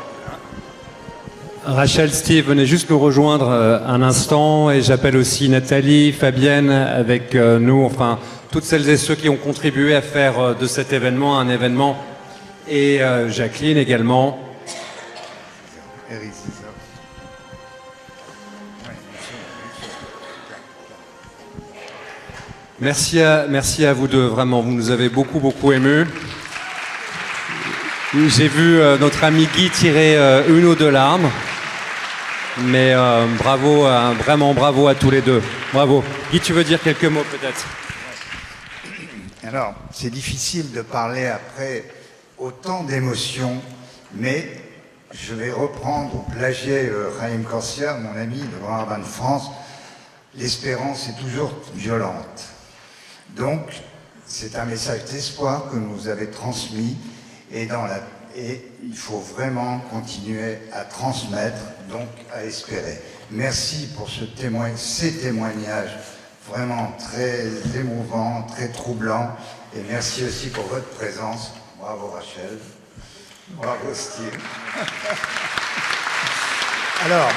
Rachel, Steve, venez juste nous rejoindre un instant et j'appelle aussi Nathalie, Fabienne avec nous, enfin toutes celles et ceux qui ont contribué à faire de cet événement un événement et Jacqueline également. Merci à vous deux, vraiment, vous nous avez beaucoup émus. J'ai vu notre ami Guy tirer une ou deux larmes, mais bravo, vraiment bravo à tous les deux. Bravo. Guy, tu veux dire quelques mots peut-être? Alors, c'est difficile de parler après autant d'émotions, mais je vais reprendre ou plagier Raïm Corsia, mon ami de Grand Rabbin de France. L'espérance est toujours violente. Donc, c'est un message d'espoir que vous avez transmis. Et il faut vraiment continuer à transmettre, donc à espérer. Merci pour ces témoignages vraiment très émouvants, très troublants. Et merci aussi pour votre présence. Bravo Rachel. Bravo Steve. Alors,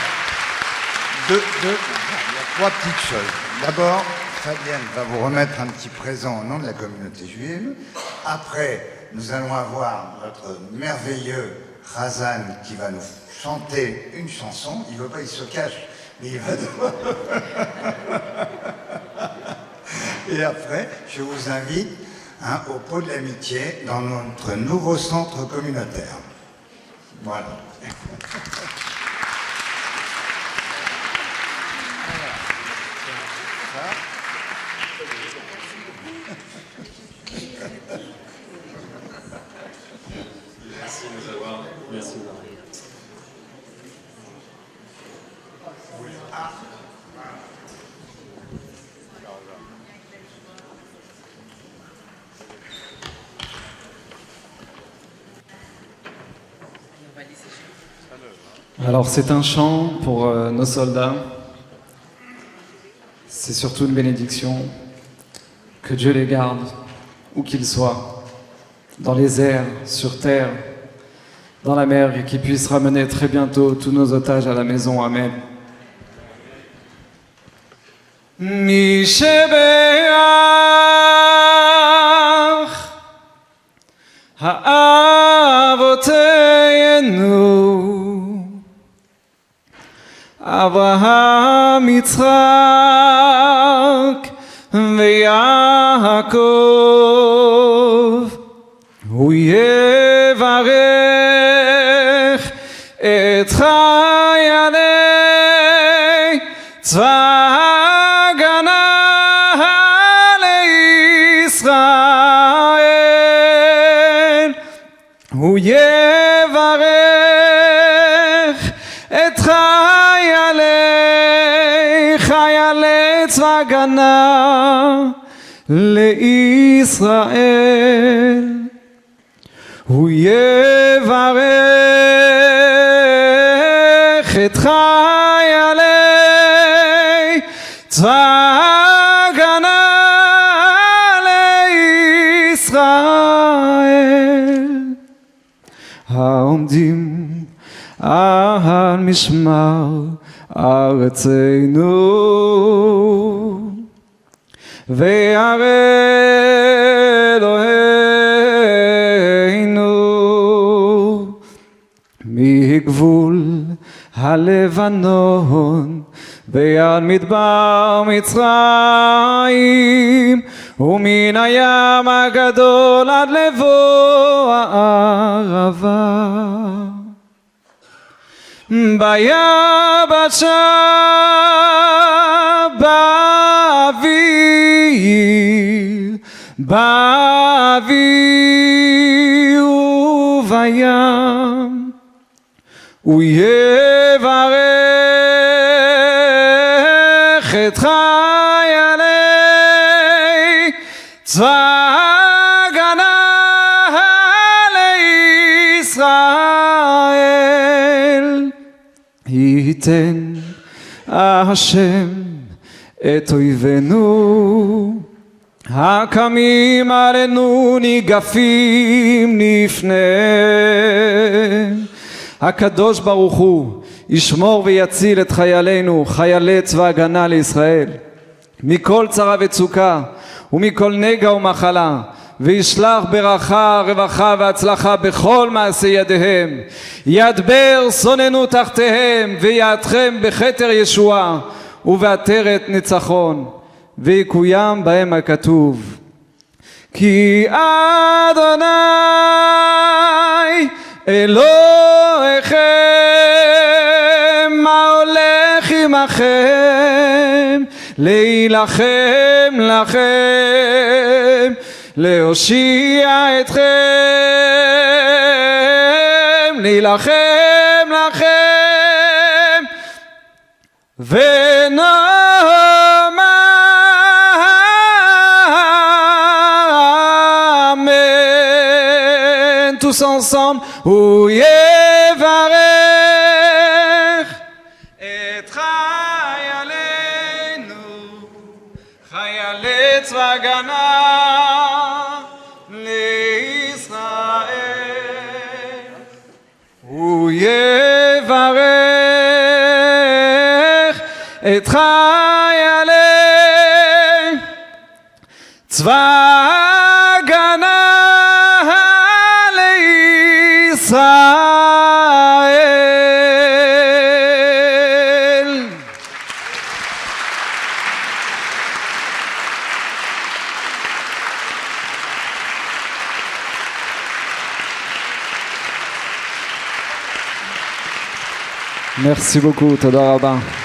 il y a trois petites choses. D'abord, Fabienne va vous remettre un petit présent au nom de la communauté juive. Après, nous allons avoir notre merveilleux Razan qui va nous chanter une chanson. Il ne veut pas, il se cache, Il va Et après, je vous invite au pot de l'amitié dans notre nouveau centre communautaire. Voilà. Merci de nous avoir. Merci. Alors c'est un chant pour nos soldats. C'est surtout une bénédiction. Que Dieu les garde, où qu'ils soient, dans les airs, sur terre, dans la mer, et qu'ils puissent ramener très bientôt tous nos otages à la maison. Amen. אברהם, יצחק ויעקב, הוא יברך את חיילי צבא ההגנה לישראל, הוא יברך את חיילי צבא הגנה לישראל, הוא יברך את חיילי צבא הגנה לישראל, העומדים על משמר ארצנו וערי אלוהינו מגבול הלבנון ועד מדבר מצרים ומן הים הגדול עד לבוא הערבה, ביבשה באוויר ובים, הוא יברך את חיילי צבא ההגנה לישראל, ייתן השם את אויבינו הקמים עלינו ניגפים לפניהם. הקדוש ברוך הוא ישמור ויציל את חיילינו, חיילי צבא הגנה לישראל, מכל צרה וצוקה ומכל נגע ומחלה, וישלח ברכה, רווחה והצלחה בכל מעשי ידיהם, ידבר שוננו תחתיהם, ויעטכם בכתר ישועה ובעטרת ניצחון, ויקוים בהם הכתוב, כי אדוני אלוהיכם ההולך עמכם להילחם לכם, להושיע אתכם, להילחם לכם, tous ensemble, הוא יברך את חיילינו, חיילי צבא הגנה לישראל, הוא יברך את חיילי צבא הגנה לישראל. Merci beaucoup, Toda Rabba.